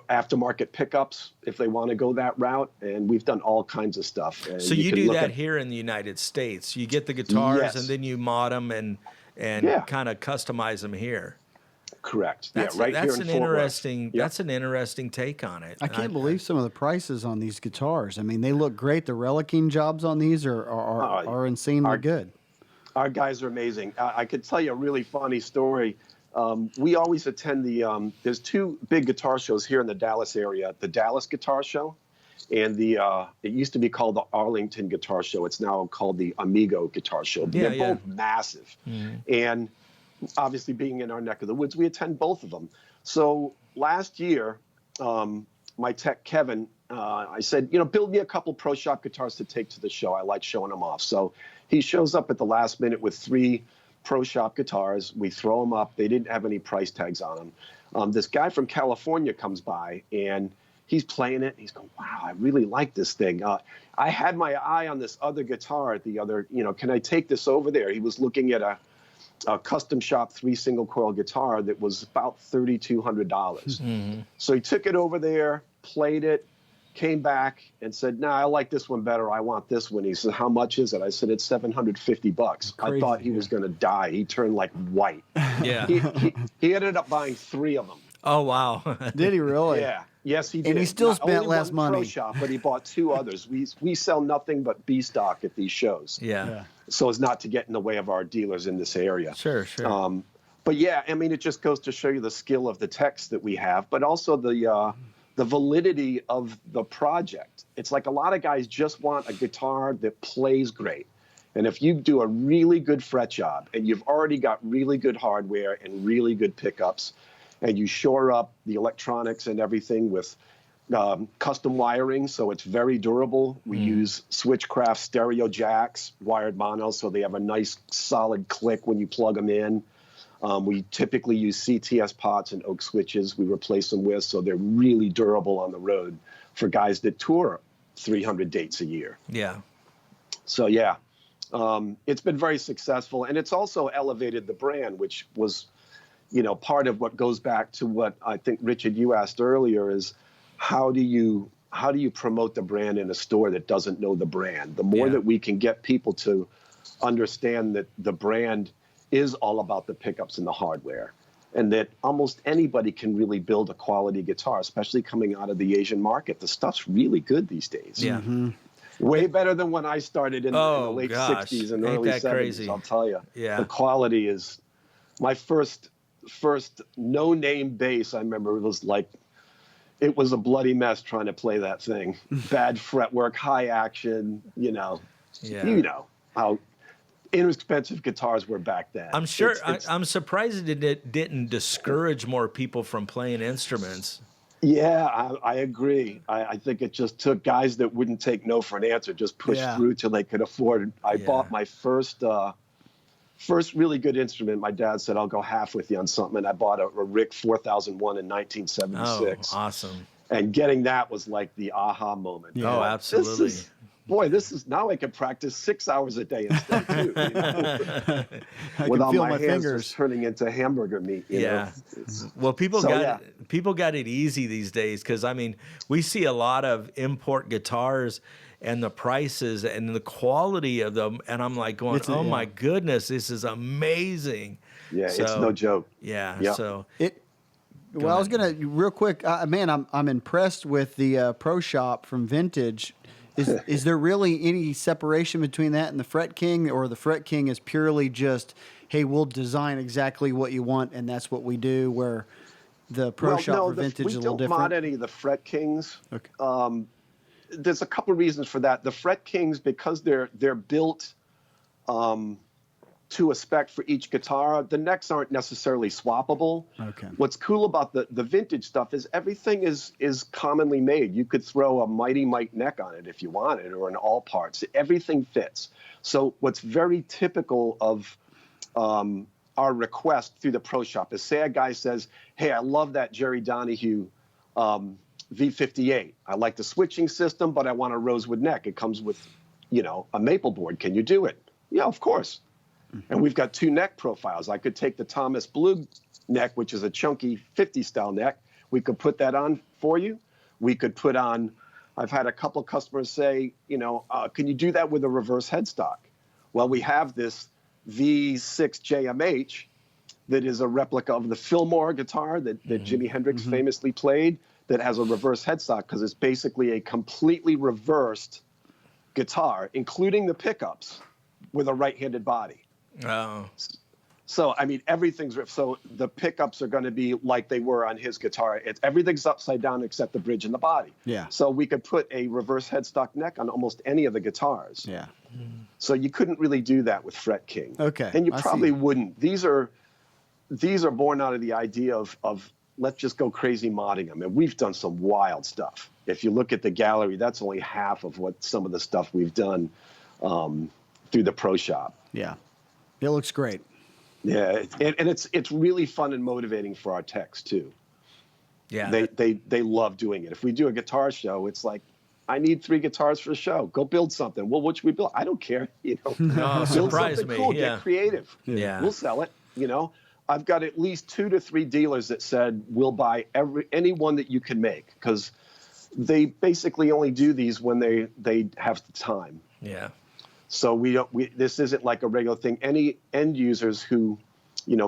D: aftermarket pickups if they want to go that route, and we've done all kinds of stuff.
C: So you do that here in the United States. You get the guitars and then you mod them and kind of customize them here.
D: Correct.
C: That's,
D: right
C: that's
D: here in
C: an
D: Fort Worth.
C: interesting. That's an interesting take on it.
B: I can't believe some of the prices on these guitars. I mean, they look great. The relicking jobs on these are insanely good.
D: Our guys are amazing. I could tell you a really funny story. We always attend there's 2 big guitar shows here in the Dallas area, the Dallas Guitar Show and it used to be called the Arlington Guitar Show. It's now called the Amigo Guitar Show. They're both massive. And obviously being in our neck of the woods, we attend both of them. So last year, my tech, Kevin, I said, build me a couple Pro Shop guitars to take to the show. I like showing them off. So he shows up at the last minute with 3 Pro Shop guitars. We throw them up. They didn't have any price tags on them. This guy from California comes by and he's playing it. He's going, wow, I really like this thing. I had my eye on this other guitar at the other, can I take this over there? He was looking at a custom shop 3 single coil guitar that was about $3,200. So he took it over there, played it, came back and said, I like this one better. I want this one. He said, how much is it? I said, it's $750. I thought he was going to die. He turned like white.
C: Yeah.
D: He ended up buying 3 of them.
C: Oh, wow.
B: Did he really?
D: Yeah. Yes, he did.
B: And he still
D: Not
B: spent
D: only
B: less
D: one
B: money.
D: Pro Shop, but he bought 2 others. We sell nothing but B stock at these shows.
C: Yeah.
D: So as not to get in the way of our dealers in this area.
C: Sure.
D: But yeah, I mean, it just goes to show you the skill of the techs that we have, but also the validity of the project. It's like a lot of guys just want a guitar that plays great. And if you do a really good fret job and you've already got really good hardware and really good pickups, and you shore up the electronics and everything with custom wiring, so it's very durable. We use Switchcraft stereo jacks, wired mono, so they have a nice solid click when you plug them in. We typically use CTS pots and oak switches we replace them with, so they're really durable on the road for guys that tour 300 dates a year.
C: Yeah.
D: So yeah, it's been very successful, and it's also elevated the brand, which was, part of what goes back to what I think, Richard, you asked earlier is how do you promote the brand in a store that doesn't know the brand? The more that we can get people to understand that the brand is all about the pickups and the hardware, and that almost anybody can really build a quality guitar, especially coming out of the Asian market. The stuff's really good these days.
C: Yeah.
D: Way better than when I started in the late 60s and early 70s,
C: crazy?
D: I'll tell you.
C: Yeah.
D: The quality is, my first no-name bass, I remember, it was a bloody mess trying to play that thing. Bad fretwork, high action, you know how inexpensive guitars were back then.
C: I'm sure. I'm surprised it didn't discourage more people from playing instruments.
D: Yeah, I agree. I think it just took guys that wouldn't take no for an answer, just pushed
B: Yeah.
D: through till they could afford it. I bought my first really good instrument. My dad said, I'll go half with you on something. And I bought a Rick 4001 in
C: Oh,
D: 1976.
C: awesome.
D: And getting that was like the aha moment.
C: Oh, absolutely.
D: This is now I can practice 6 hours a day instead of 2. You know?
B: I
D: Without
B: can feel
D: my
B: my
D: hands
B: fingers.
D: just turning into hamburger meat. You know?
C: Well, people
D: So,
C: got
D: yeah.
C: people got it easy these days because I mean we see a lot of import guitars and the prices and the quality of them, and I'm like going, oh my goodness, this is amazing.
D: Yeah,
C: So,
D: it's no joke.
C: Yeah.
D: Yep.
C: So
B: Well, I was gonna real quick, man. I'm impressed with the Pro Shop from Vintage. Is there really any separation between that and the Fret King, or the Fret King is purely just, hey, we'll design exactly what you want and that's what we do? Where the Pro Shop for Vintage is a little
D: we don't
B: different.
D: mod any of the Fret Kings.
B: Okay.
D: There's a couple of reasons for that. The Fret Kings, because they're built to a spec for each guitar, the necks aren't necessarily swappable.
B: Okay.
D: What's cool about the vintage stuff is everything is commonly made. You could throw a Mighty Mike neck on it if you wanted, or an all parts. Everything fits. So what's very typical of our request through the Pro Shop is, say a guy says, hey, I love that Jerry Donahue V58. I like the switching system, but I want a rosewood neck. It comes with, a maple board. Can you do it? Yeah, of course. And we've got 2 neck profiles. I could take the Thomas Blue neck, which is a chunky 50 style neck. We could put that on for you. We could put on, I've had a couple of customers say, can you do that with a reverse headstock? Well, we have this V6 JMH that is a replica of the Fillmore guitar that Jimi Hendrix famously played, that has a reverse headstock because it's basically a completely reversed guitar, including the pickups, with a right-handed body.
C: Oh.
D: So, I mean, so the pickups are going to be like they were on his guitar. Everything's upside down except the bridge and the body.
B: Yeah.
D: So we could put a reverse headstock neck on almost any of the guitars.
B: Yeah.
D: So you couldn't really do that with Fret King.
B: Okay,
D: And you
B: I
D: probably
B: see.
D: wouldn't. These are born out of the idea of let's just go crazy modding them. And we've done some wild stuff. If you look at the gallery, that's only half of what some of the stuff we've done through the Pro Shop.
B: Yeah. It looks great.
D: Yeah, and it's really fun and motivating for our techs too.
C: Yeah.
D: They love doing it. If we do a guitar show, it's like, I need 3 guitars for the show. Go build something. Well, what should we build? I don't care.
C: No,
D: build
C: surprise
D: something
C: me.
D: cool.
C: Yeah.
D: Get creative.
C: Yeah.
D: We'll sell it. I've got at least 2 to 3 dealers that said we'll buy any one that you can make, because they basically only do these when they have the time.
C: Yeah.
D: So this isn't like a regular thing. Any end users who,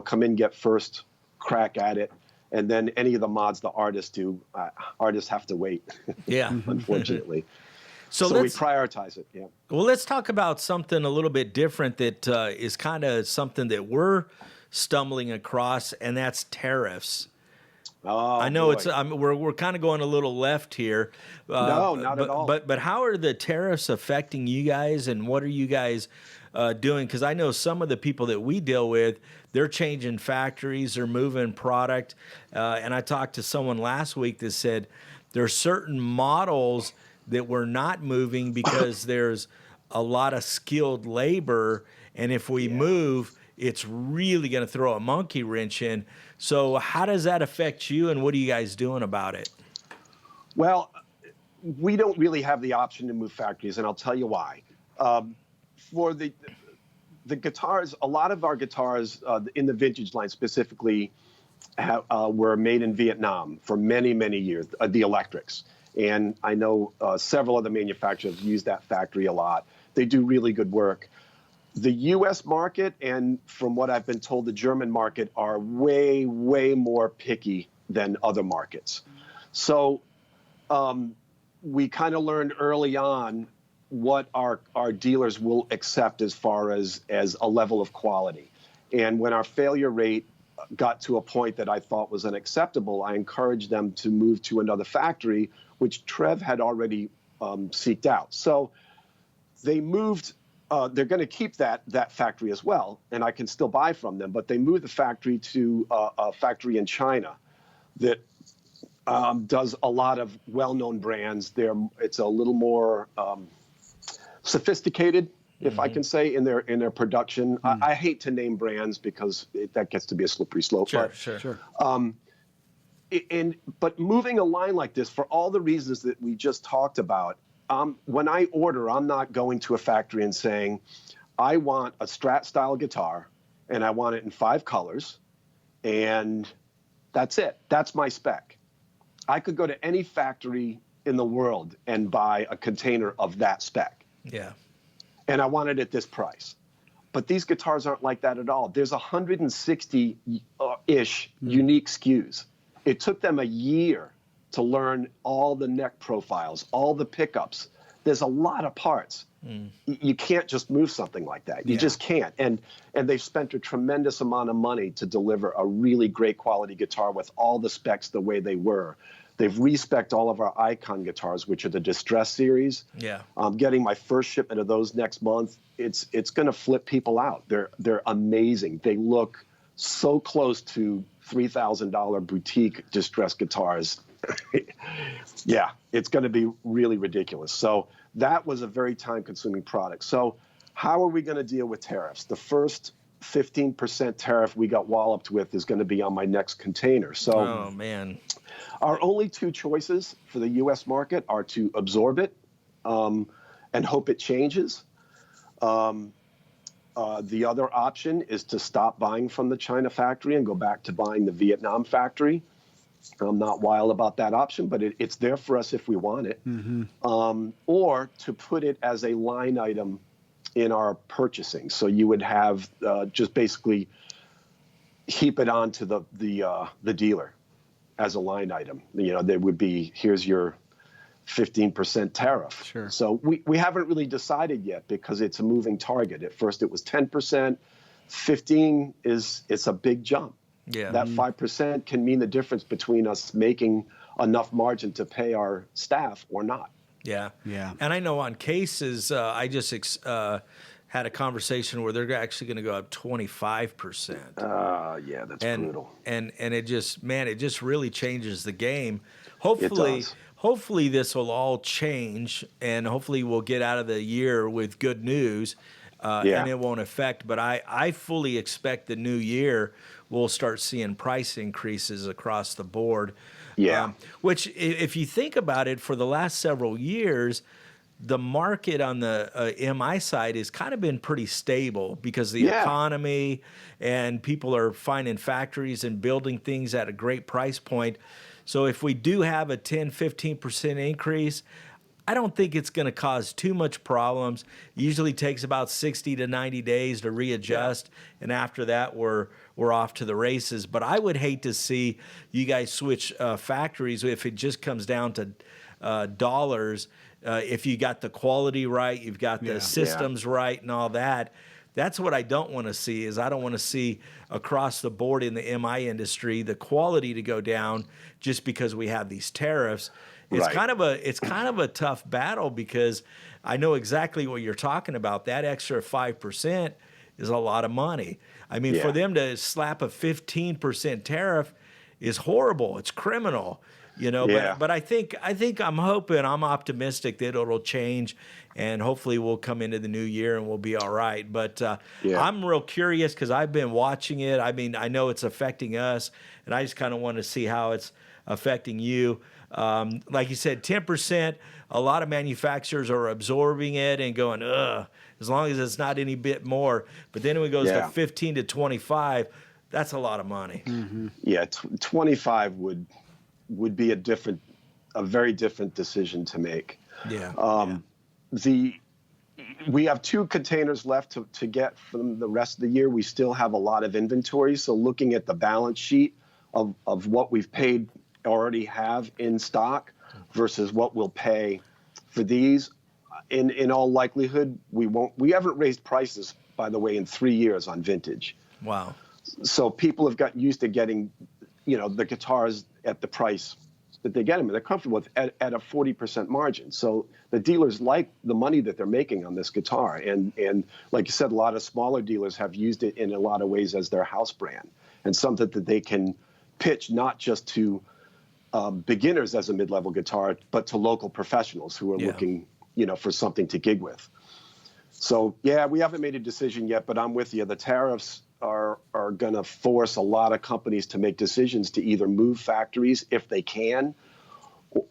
D: come in, get first crack at it, and then any of the mods the artists do, artists have to wait.
C: Yeah.
D: Unfortunately.
C: So
D: we
C: let's
D: prioritize it. Yeah.
C: Well, let's talk about something a little bit different that is kind of something that we're stumbling across, and that's tariffs.
D: Oh,
C: I know
D: boy.
C: we're kind of going a little left here.
D: No, not at all.
C: But how are the tariffs affecting you guys, and what are you guys doing? Because I know some of the people that we deal with, they're changing factories, they're moving product. And I talked to someone last week that said there are certain models that we're not moving because there's a lot of skilled labor, and if we move, it's really going to throw a monkey wrench in. So how does that affect you, and what are you guys doing about it?
D: Well, we don't really have the option to move factories, and I'll tell you why. For the guitars, a lot of our guitars in the vintage line specifically were made in Vietnam for many, many years, the electrics. And I know several of the manufacturers use that factory a lot. They do really good work. The U.S. market, and from what I've been told, the German market, are way, way more picky than other markets. So we kind of learned early on what our dealers will accept as far as a level of quality. And when our failure rate got to a point that I thought was unacceptable, I encouraged them to move to another factory, which Trev had already seeked out. So they moved. They're going to keep that factory as well, and I can still buy from them. But they moved the factory to a factory in China that does a lot of well-known brands. It's a little more sophisticated, if I can say, in their production. I hate to name brands because that gets to be a slippery slope.
C: Sure.
D: But moving a line like this, for all the reasons that we just talked about, when I order, I'm not going to a factory and saying, I want a Strat-style guitar, and I want it in 5 colors, and that's it. That's my spec. I could go to any factory in the world and buy a container of that spec.
C: Yeah.
D: And I want it at this price. But these guitars aren't like that at all. There's 160-ish unique SKUs. It took them a year to learn all the neck profiles, all the pickups. There's a lot of parts. You can't just move something like that. You just can't. And they've spent a tremendous amount of money to deliver a really great quality guitar with all the specs the way they were. They've respec'd all of our Icon guitars, which are the Distress series.
C: Yeah.
D: I'm getting my first shipment of those next month. It's going to flip people out. They're amazing. They look so close to $3,000 boutique Distress guitars. Yeah, it's going to be really ridiculous. So that was a very time-consuming product. So how are we going to deal with tariffs? The first 15% tariff we got walloped with is going to be on my next container. So,
C: oh man,
D: our only 2 choices for the U.S. market are to absorb it and hope it changes. The other option is to stop buying from the China factory and go back to buying the Vietnam factory. I'm not wild about that option, but it's there for us if we want it. Or to put it as a line item in our purchasing. So you would have just basically heap it onto the dealer as a line item. You know, there would be, here's your 15% tariff.
B: Sure.
D: So we haven't really decided yet because it's a moving target. At first it was 10%. 15 it's a big jump.
C: Yeah.
D: That 5% can mean the difference between us making enough margin to pay our staff or not.
C: Yeah.
B: Yeah.
C: And I know on cases, I just had a conversation where they're actually going to go up 25%.
D: Yeah, that's brutal.
C: And it just, man, it just really changes the game. Hopefully this will all change, and hopefully we'll get out of the year with good news, and it won't affect. But I fully expect the new year we'll start seeing price increases across the board.
D: Yeah.
C: Which, if you think about it, for the last several years, the market on the MI side has kind of been pretty stable because the economy and people are finding factories and building things at a great price point. So if we do have a 10, 15% increase, I don't think it's going to cause too much problems. It usually takes about 60 to 90 days to readjust, and after that, we're off to the races. But I would hate to see you guys switch factories if it just comes down to dollars. If you got the quality right, you've got the systems right and all that. That's what I don't want to see. Is I don't want to see across the board in the MI industry the quality to go down just because we have these tariffs. It's kind of a tough battle because I know exactly what you're talking about. That extra 5% is a lot of money. I mean, for them to slap a 15% tariff is horrible. It's criminal, you know. But I think I'm optimistic that it'll change, and hopefully we'll come into the new year and we'll be all right. But I'm real curious because I've been watching it. I mean, I know it's affecting us, and I just kind of want to see how it's affecting you. Like you said, 10%, a lot of manufacturers are absorbing it and going, ugh, as long as it's not any bit more. But then when it goes to 15 to 25, that's a lot of money.
D: Yeah, 25 would be a very different decision to make. We have 2 containers left to get from the rest of the year. We still have a lot of inventory. So looking at the balance sheet of what we've paid, already have in stock versus what we'll pay for these, in all likelihood, we haven't raised prices, by the way, in 3 years on vintage.
C: Wow.
D: So people have gotten used to getting, the guitars at the price that they get them, and they're comfortable with at a 40% margin. So the dealers like the money that they're making on this guitar. And like you said, a lot of smaller dealers have used it in a lot of ways as their house brand and something that they can pitch not just to beginners as a mid-level guitar, but to local professionals who are looking, for something to gig with. So yeah, we haven't made a decision yet, but I'm with you. The tariffs are going to force a lot of companies to make decisions to either move factories if they can,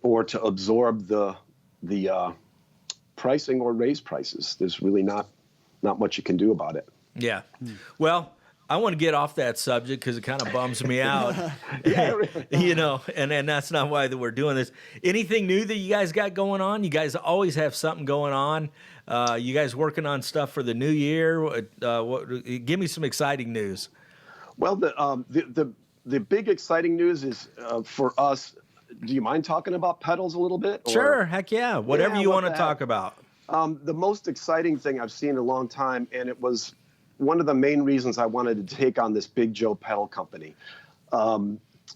D: or to absorb the pricing or raise prices. There's really not much you can do about it.
C: Yeah. Well, I want to get off that subject because it kind of bums me out. And that's not why that we're doing this. Anything new that you guys got going on? You guys always have something going on. You guys working on stuff for the new year? Give me some exciting news.
D: Well, the big exciting news is for us. Do you mind talking about pedals a little bit?
C: Sure. Heck yeah. Whatever you want to talk about.
D: The most exciting thing I've seen in a long time, and it was one of the main reasons I wanted to take on this Big Joe pedal company.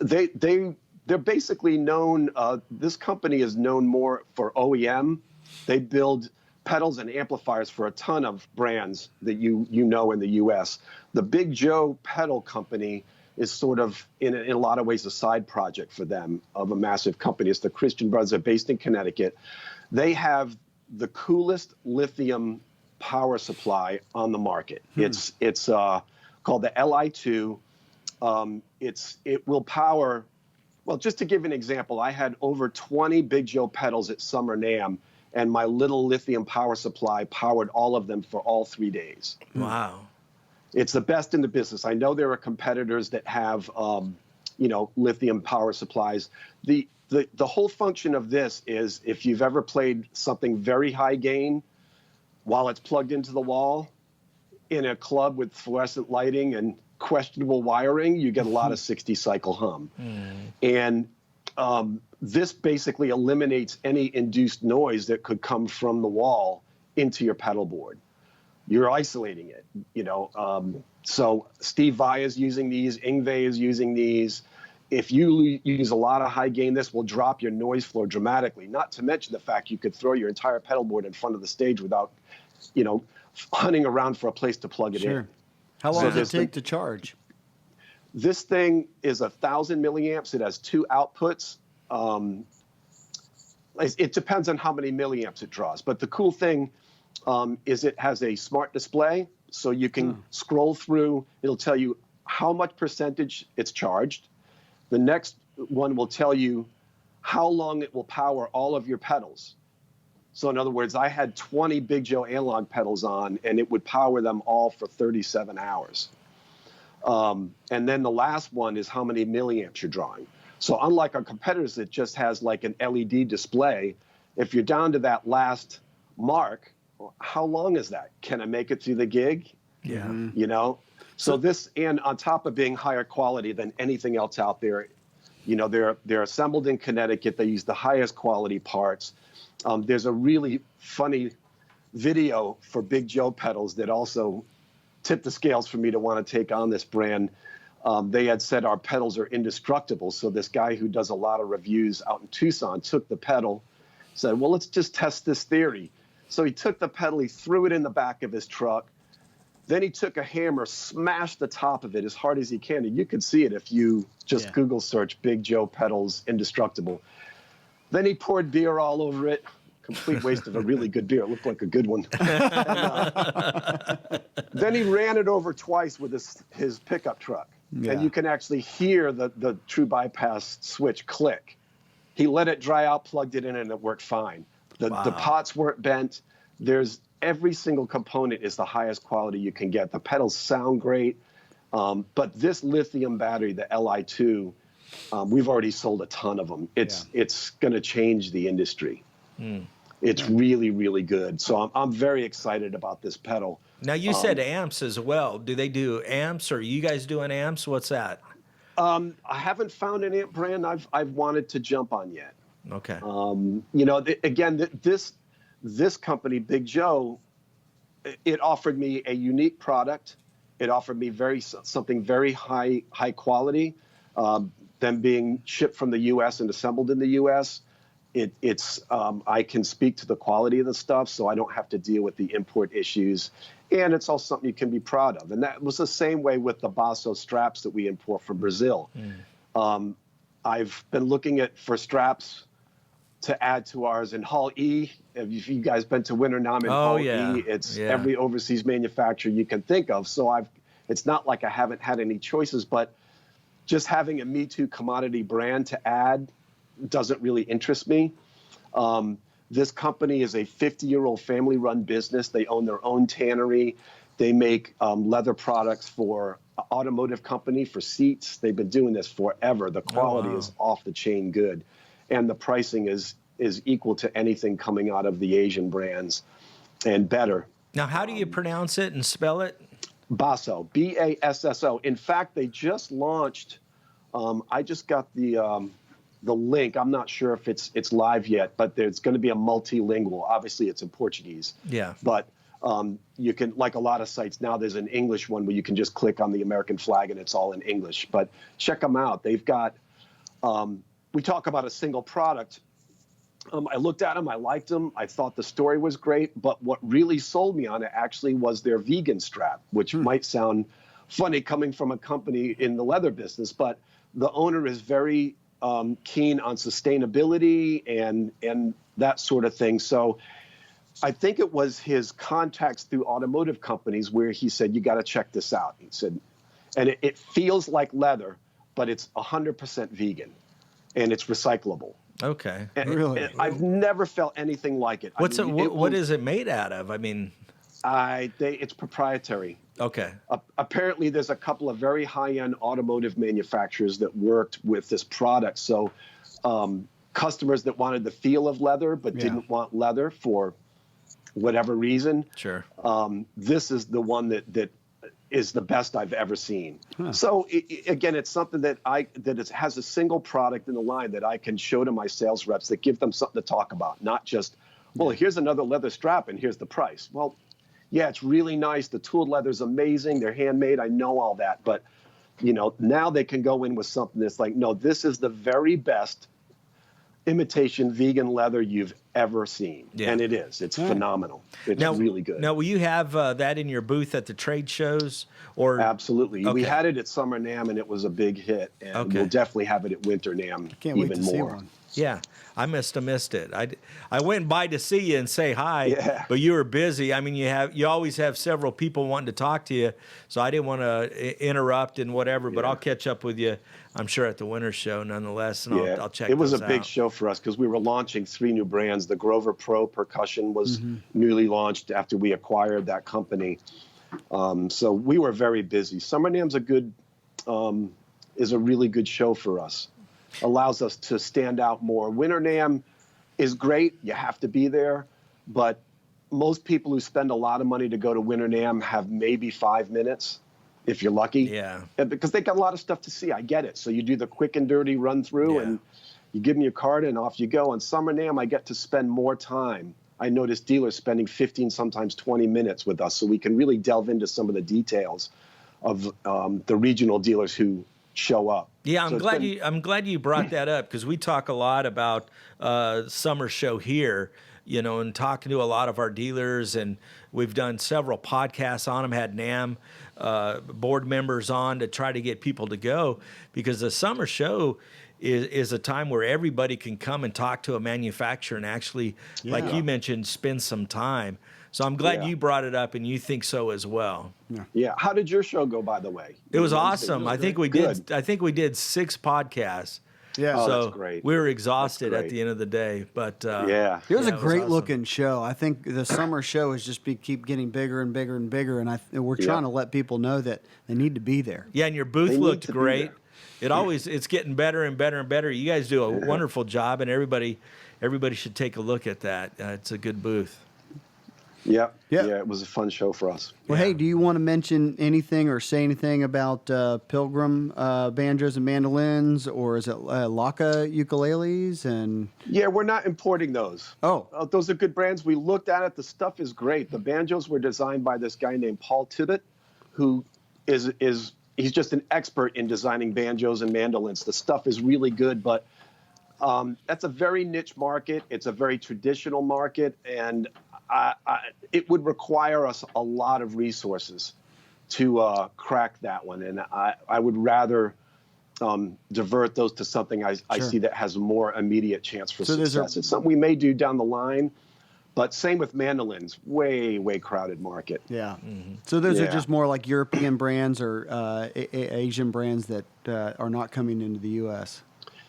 D: They're basically known. This company is known more for OEM. They build pedals and amplifiers for a ton of brands that you know in the U.S. The Big Joe pedal company is sort of in a lot of ways a side project for them of a massive company. It's the Christian Brothers. They're based in Connecticut. They have the coolest lithium power supply on the market. It's called the Li2. It will power. Well, just to give an example, I had over 20 Big Joe pedals at Summer NAMM, and my little lithium power supply powered all of them for all 3 days.
C: Wow.
D: It's the best in the business. I know there are competitors that have, lithium power supplies. The whole function of this is if you've ever played something very high gain while it's plugged into the wall in a club with fluorescent lighting and questionable wiring, you get a lot of 60 cycle hum. And this basically eliminates any induced noise that could come from the wall into your pedal board. You're isolating it, So Steve Vai is using these, Yngwie is using these. If you use a lot of high gain, this will drop your noise floor dramatically, not to mention the fact you could throw your entire pedal board in front of the stage without, hunting around for a place to plug it in.
B: How long does it take to charge?
D: This thing is 1,000 milliamps. It has 2 outputs. It depends on how many milliamps it draws. But the cool thing is it has a smart display, so you can scroll through. It'll tell you how much percentage it's charged. The next one will tell you how long it will power all of your pedals. So in other words, I had 20 Big Joe analog pedals on, and it would power them all for 37 hours. And then the last one is how many milliamps you're drawing. So unlike our competitors that just has like an LED display, if you're down to that last mark, how long is that? Can I make it through the gig?
C: Yeah.
D: So this, and on top of being higher quality than anything else out there, they're assembled in Connecticut. They use the highest quality parts. There's a really funny video for Big Joe pedals that also tipped the scales for me to want to take on this brand. They had said our pedals are indestructible. So this guy who does a lot of reviews out in Tucson took the pedal, said, well, let's just test this theory. So he took the pedal, he threw it in the back of his truck. Then he took a hammer, smashed the top of it as hard as he can. And you can see it if you just Google search Big Joe pedals indestructible. Then he poured beer all over it. Complete waste of a really good beer. It looked like a good one. Then he ran it over twice with his pickup truck. Yeah. And you can actually hear the true bypass switch click. He let it dry out, plugged it in, and it worked fine. The pots weren't bent. Every single component is the highest quality you can get. The pedals sound great. But this lithium battery, the Li2, we've already sold a ton of them. It's going to change the industry. It's really, really good. So I'm very excited about this pedal.
C: Now, you said amps as well. Do they do amps, or are you guys doing amps? What's that?
D: I haven't found an amp brand I've wanted to jump on yet.
C: Okay.
D: Again, this company, Big Joe, it offered me a unique product. It offered me something very high quality. Them being shipped from the U.S. and assembled in the U.S., I can speak to the quality of the stuff, so I don't have to deal with the import issues. And it's also something you can be proud of. And that was the same way with the Bosto straps that we import from Brazil. I've been looking for straps to add to ours in Hall E. If you guys been to Winter Nam in Hall E, it's every overseas manufacturer you can think of. So it's not like I haven't had any choices, but just having a Me Too commodity brand to add doesn't really interest me. This company is a 50-year-old family-run business. They own their own tannery. They make leather products for an automotive company for seats. They've been doing this forever. The quality is off the chain good. And the pricing is equal to anything coming out of the Asian brands and better.
C: Now, how do you pronounce it and spell it?
D: Bosto, Basso. In fact, they just launched, I just got the link. I'm not sure if it's live yet, but there's going to be a multilingual. Obviously, it's in Portuguese.
C: Yeah.
D: But you can, like a lot of sites now, there's an English one where you can just click on the American flag and it's all in English. But check them out. They've got, we talk about a single product. I looked at them. I liked them. I thought the story was great. But what really sold me on it actually was their vegan strap, which might sound funny coming from a company in the leather business. But the owner is very keen on sustainability and that sort of thing. So I think it was his contacts through automotive companies where he said, you got to check this out. He said, and it feels like leather, but it's 100% vegan and it's recyclable.
C: Okay.
D: And
B: really?
D: I've never felt anything like it.
C: What is it made out of? I mean,
D: it's proprietary.
C: Okay.
D: Apparently, there's a couple of very high-end automotive manufacturers that worked with this product. So customers that wanted the feel of leather but didn't want leather for whatever reason.
C: Sure.
D: This is the one that is the best I've ever seen. Huh. So again, it's something that it has a single product in the line that I can show to my sales reps that give them something to talk about, not just, well, here's another leather strap and here's the price. Well, yeah, it's really nice. The tooled leather is amazing. They're handmade. I know all that. But, now they can go in with something that's like, no, this is the very best imitation vegan leather you've ever seen. Yeah. And it is. It's phenomenal. It's really good.
C: Now, will you have that in your booth at the trade shows? Or
D: Absolutely. Okay. We had it at Summer NAMM, and it was a big hit. And we'll definitely have it at Winter NAMM even more.
C: Yeah, I must have missed it. I went by to see you and say hi, but you were busy. I mean, you always have several people wanting to talk to you, so I didn't want to interrupt and whatever. But I'll catch up with you, I'm sure, at the Winter Show nonetheless, and I'll check.
D: It was
C: those
D: a big
C: out.
D: show for us because we were launching 3 new brands. The Grover Pro percussion was newly launched after we acquired that company. So we were very busy. Summer NAMM's is a really good show for us. Allows us to stand out more. Winter NAMM is great. You have to be there. But most people who spend a lot of money to go to Winter NAMM have maybe 5 minutes, if you're lucky.
C: Yeah.
D: Because they got a lot of stuff to see. I get it. So you do the quick and dirty run through and you give them your card and off you go. On Summer NAMM, I get to spend more time. I notice dealers spending 15, sometimes 20 minutes with us. So we can really delve into some of the details of the regional dealers who show up.
C: Yeah, I'm glad you brought that up because we talk a lot about summer show here, and talking to a lot of our dealers, and we've done several podcasts on them, had NAMM board members on to try to get people to go because the summer show is a time where everybody can come and talk to a manufacturer and actually, like you mentioned, spend some time. So I'm glad you brought it up and you think so as well.
D: Yeah. How did your show go, by the way?
C: It was awesome. I think we did 6 podcasts.
B: Yeah.
D: Oh,
C: so
D: that's great.
C: we were exhausted at the end of the day, but
B: it was a great looking show. I think the summer show is just keep getting bigger and bigger and bigger, and we're trying to let people know that they need to be there.
C: Yeah, and your booth looked great. It's getting better and better and better. You guys do a wonderful job, and everybody should take a look at that. It's a good booth.
D: Yeah, it was a fun show for us.
B: Well, hey, do you want to mention anything or say anything about Pilgrim banjos and mandolins, or is it Laka ukuleles? And
D: yeah, we're not importing those.
B: Oh,
D: those are good brands. We looked at it. The stuff is great. The banjos were designed by this guy named Paul Tibbett, who he's just an expert in designing banjos and mandolins. The stuff is really good, but that's a very niche market. It's a very traditional market, and it would require us a lot of resources to crack that one. And I would rather divert those to something I
B: Sure.
D: see that has more immediate chance for
B: So there's
D: success. It's something we may do down the line, but same with mandolins, way crowded market.
B: Yeah. So those are
D: Yeah.
B: just more like European brands or Asian brands that are not coming into the U.S.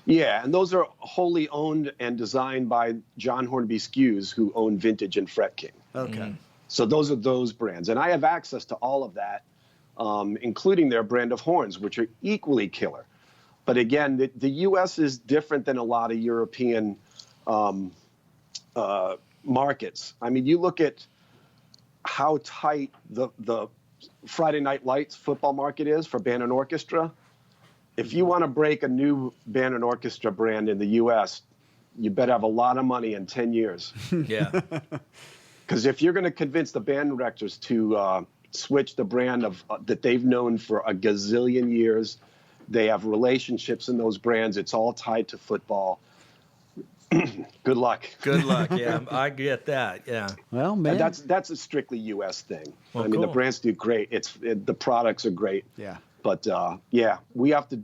D: Yeah, and those are wholly owned and designed by John Hornby Skews, who own Vintage and Fret King.
B: Okay.
D: So those are those brands, and I have access to all of that, including their brand of horns, which are equally killer. But again, the U.S. is different than a lot of European markets. I mean, you look at how tight the Friday Night Lights football market is for band and orchestra. If you want to break a new band and orchestra brand in the U.S., you better have a lot of money in 10 years.
C: Yeah.
D: Because if you're going to convince the band directors to switch the brand of that they've known for a gazillion years, they have relationships in those brands. It's all tied to football. Good luck.
C: Good luck. Yeah, I get that. Yeah.
B: Well, man.
D: And that's a strictly U.S. thing.
C: Well,
D: I mean, the
C: cool.
D: brands do great. The products are great.
B: Yeah.
D: But yeah, we have to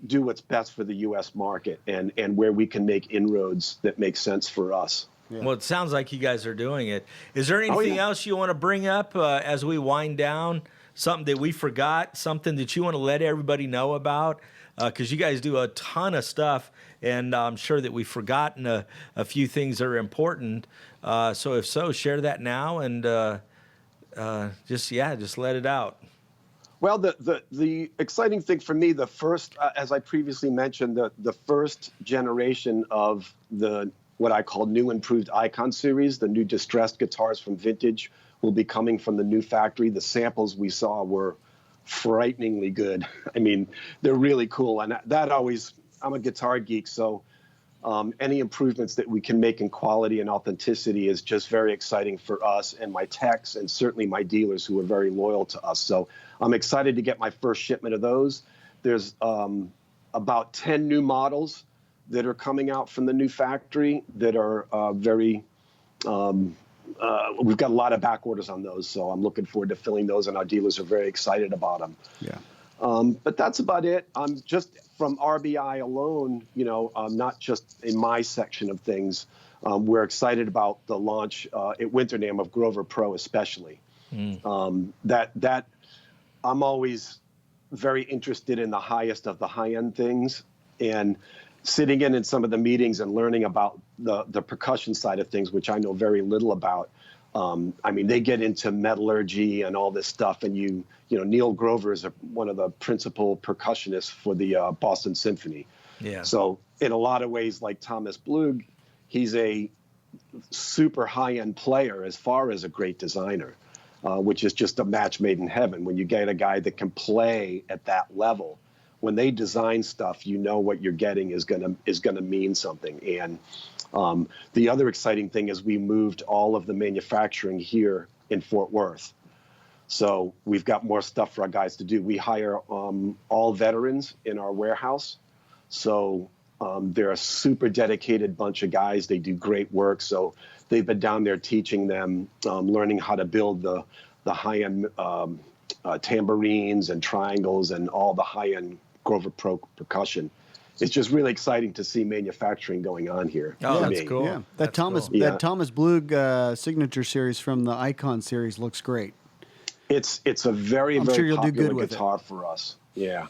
D: do what's best for the U.S. market and where we can make inroads that make sense for us.
B: Yeah.
C: Well, it sounds like you guys are doing it. Is there anything
D: yeah.
C: else you want to bring up as we wind down? Something that we forgot? Something that you want to let everybody know about? Because you guys do a ton of stuff, and I'm sure that we've forgotten a few things that are important. So if so, share that now and just let it out.
D: Well, the exciting thing for me, the first, as I previously mentioned, the first generation of what I call new improved Icon series, the new distressed guitars from Vintage, will be coming from the new factory. The samples we saw were frighteningly good. I mean, they're really cool. And that always, I'm a guitar geek, so any improvements that we can make in quality and authenticity is just very exciting for us and my techs and certainly my dealers who are very loyal to us. So I'm excited to get my first shipment of those. There's about 10 new models that are coming out from the new factory that are very, we've got a lot of back orders on those. So I'm looking forward to filling those, and our dealers are very excited about them.
B: Yeah.
D: But that's about it. Just from RBI alone, not just in my section of things, we're excited about the launch at Winternam of Grover Pro especially. That I'm always very interested in the highest of the high-end things, and sitting in some of the meetings and learning about the percussion side of things, which I know very little about. I mean, they get into metallurgy and all this stuff, and Neil Grover is one of the principal percussionists for the Boston Symphony.
C: Yeah.
D: So in a lot of ways, like Thomas Blug, he's a super high-end player as far as a great designer, which is just a match made in heaven. When you get a guy that can play at that level, when they design stuff, what you're getting is gonna mean something. And the other exciting thing is we moved all of the manufacturing here in Fort Worth. So we've got more stuff for our guys to do. We hire all veterans in our warehouse. So they're a super dedicated bunch of guys. They do great work. So they've been down there teaching them, learning how to build the high-end tambourines and triangles and all the high-end Grover Pro percussion. It's just really exciting to see manufacturing going on here.
C: Oh,
D: to
C: that's
D: me.
C: cool.
B: Yeah.
C: That's cool.
B: That Thomas Blug signature series from the Icon series looks great.
D: It's a very
B: I'm sure
D: very
B: you'll do
D: popular
B: good with
D: guitar for us. Yeah.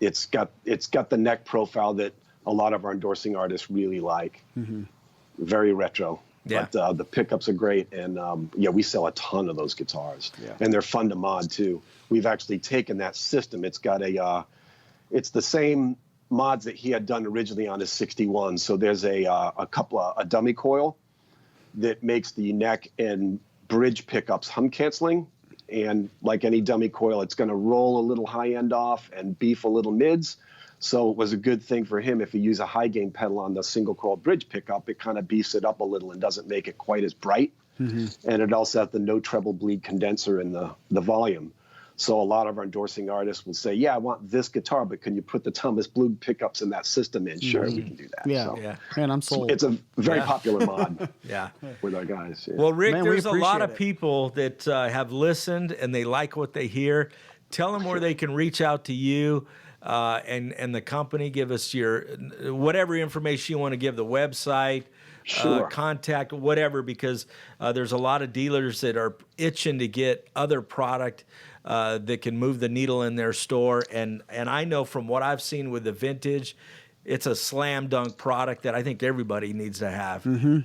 D: It's got the neck profile that a lot of our endorsing artists really like. Very retro.
C: Yeah.
D: But the pickups are great, and we sell a ton of those guitars.
B: Yeah.
D: And they're fun to mod too. We've actually taken that system. It's got it's the same mods that he had done originally on his 61. So there's a dummy coil that makes the neck and bridge pickups hum canceling. And like any dummy coil, it's going to roll a little high end off and beef a little mids. So it was a good thing for him if you use a high gain pedal on the single coil bridge pickup, it kind of beefs it up a little and doesn't make it quite as bright. And it also has the no treble bleed condenser in the volume. So a lot of our endorsing artists will say, yeah, I want this guitar, but can you put the Thomas Blug pickups in that system in? Sure, we can do that.
B: Yeah.
D: So
C: Yeah.
B: Man, I'm sold.
D: it's a very popular mod
C: Yeah.
D: with our guys. Yeah.
C: Well, Rick,
B: Man, we
C: there's a lot
B: appreciate
C: of
B: it.
C: people that have listened and they like what they hear. Tell them where they can reach out to you and the company. Give us your whatever information you want to give, the website,
D: Sure.
C: contact, whatever, because there's a lot of dealers that are itching to get other product that can move the needle in their store. And I know from what I've seen with the vintage, it's a slam dunk product that I think everybody needs to have.
B: Mm-hmm.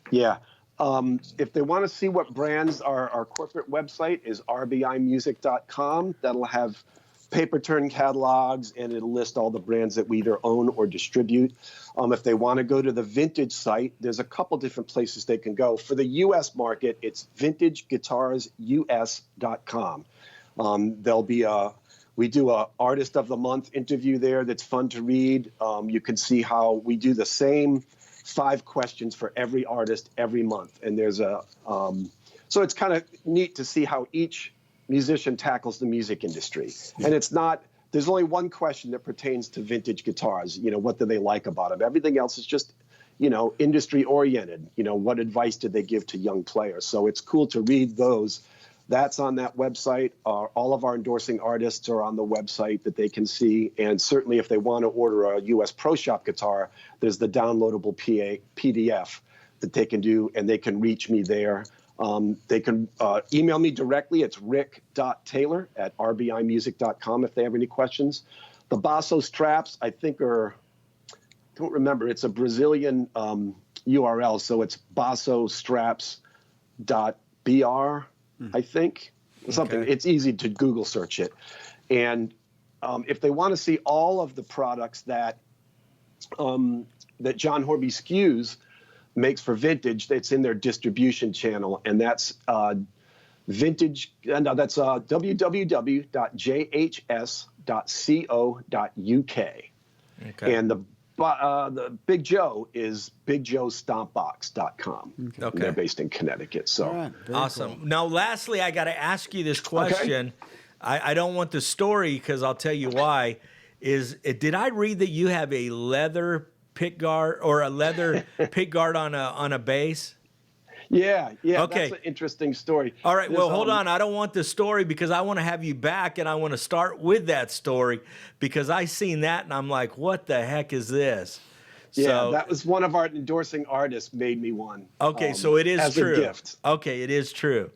D: Yeah. If they want to see what brands, our corporate website is RBiMusic.com. That'll have paper turn catalogs, and it'll list all the brands that we either own or distribute. If they want to go to the vintage site, there's a couple different places they can go. For the U.S. market, it's vintageguitarsus.com. There'll be we do a artist of the month interview there that's fun to read. You can see how we do the same 5 questions for every artist every month, and there's so it's kind of neat to see how each musician tackles the music industry. And there's only one question that pertains to vintage guitars. What do they like about them? Everything else is just, industry oriented. What advice did they give to young players? So it's cool to read those. That's on that website. All of our endorsing artists are on the website that they can see. And certainly if they want to order a US Pro Shop guitar, there's the downloadable PDF that they can do, and they can reach me there. They can email me directly. It's rick.taylor@rbimusic.com if they have any questions. The Bosto straps, I think don't remember. It's a Brazilian URL, so it's bostostraps.br, I think, something.
C: Okay.
D: It's easy to Google search it. And if they want to see all of the products that John Horby SKUs makes for vintage, it's in their distribution channel, and that's www.jhs.co.uk.
C: Okay.
D: And the Big Joe is bigjoestompbox.com.
C: Okay.
D: They're based in Connecticut. So
B: All right, very
C: Awesome.
B: cool.
C: Now, lastly, I got to ask you this question. I don't want the story because I'll tell you why. Did I read that you have a leather pick guard or a leather pick guard on a bass?
D: Yeah.
C: Okay.
D: That's an interesting story.
C: All right, well, hold on. I don't want the story because I want to have you back, and I want to start with that story because I seen that, and I'm like, what the heck is this?
D: Yeah,
C: So,
D: that was one of our endorsing artists made me one.
C: okay, so it is
D: as
C: true.
D: a gift.
C: Okay, it is true.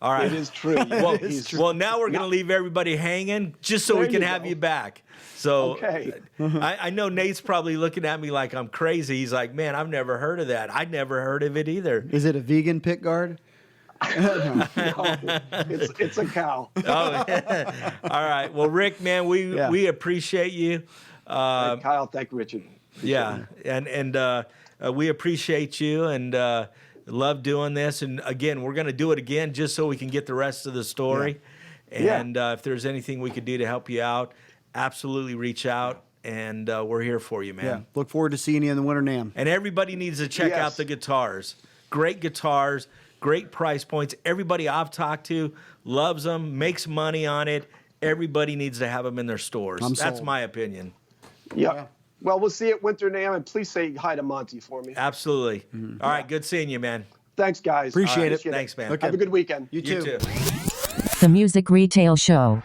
C: All right.
D: It is true.
C: Well, now we're going to leave everybody hanging just so we
D: There
C: can
D: you
C: have
D: go.
C: you back. So
D: Okay.
C: I know Nate's probably looking at me like I'm crazy. He's like, man, I've never heard of that. I'd never heard of it either.
B: Is it a vegan pick guard?
D: No, it's a cow.
C: Oh, all right. Well, Rick, man, we appreciate you.
D: Kyle, thank you, Richard.
C: Yeah, and we appreciate you and love doing this. And again, we're going to do it again just so we can get the rest of the story.
D: Yeah.
C: And if there's anything we could do to help you out, absolutely reach out. And we're here for you, man.
B: Yeah. Look forward to seeing you in the Winter NAMM.
C: And everybody needs to check out the guitars. Great guitars, great price points. Everybody I've talked to loves them, makes money on it. Everybody needs to have them in their stores.
B: I'm
C: That's
B: sold.
C: my opinion.
D: Yeah. Well, we'll see you at Winter NAMM, and please say hi to Monty for me.
C: Absolutely. All right, good seeing you, man.
D: Thanks, guys.
B: Appreciate it.
C: Thanks, man.
B: Okay.
D: Have a good weekend.
B: You
C: You
B: too.
C: too.
A: The Music Retail Show.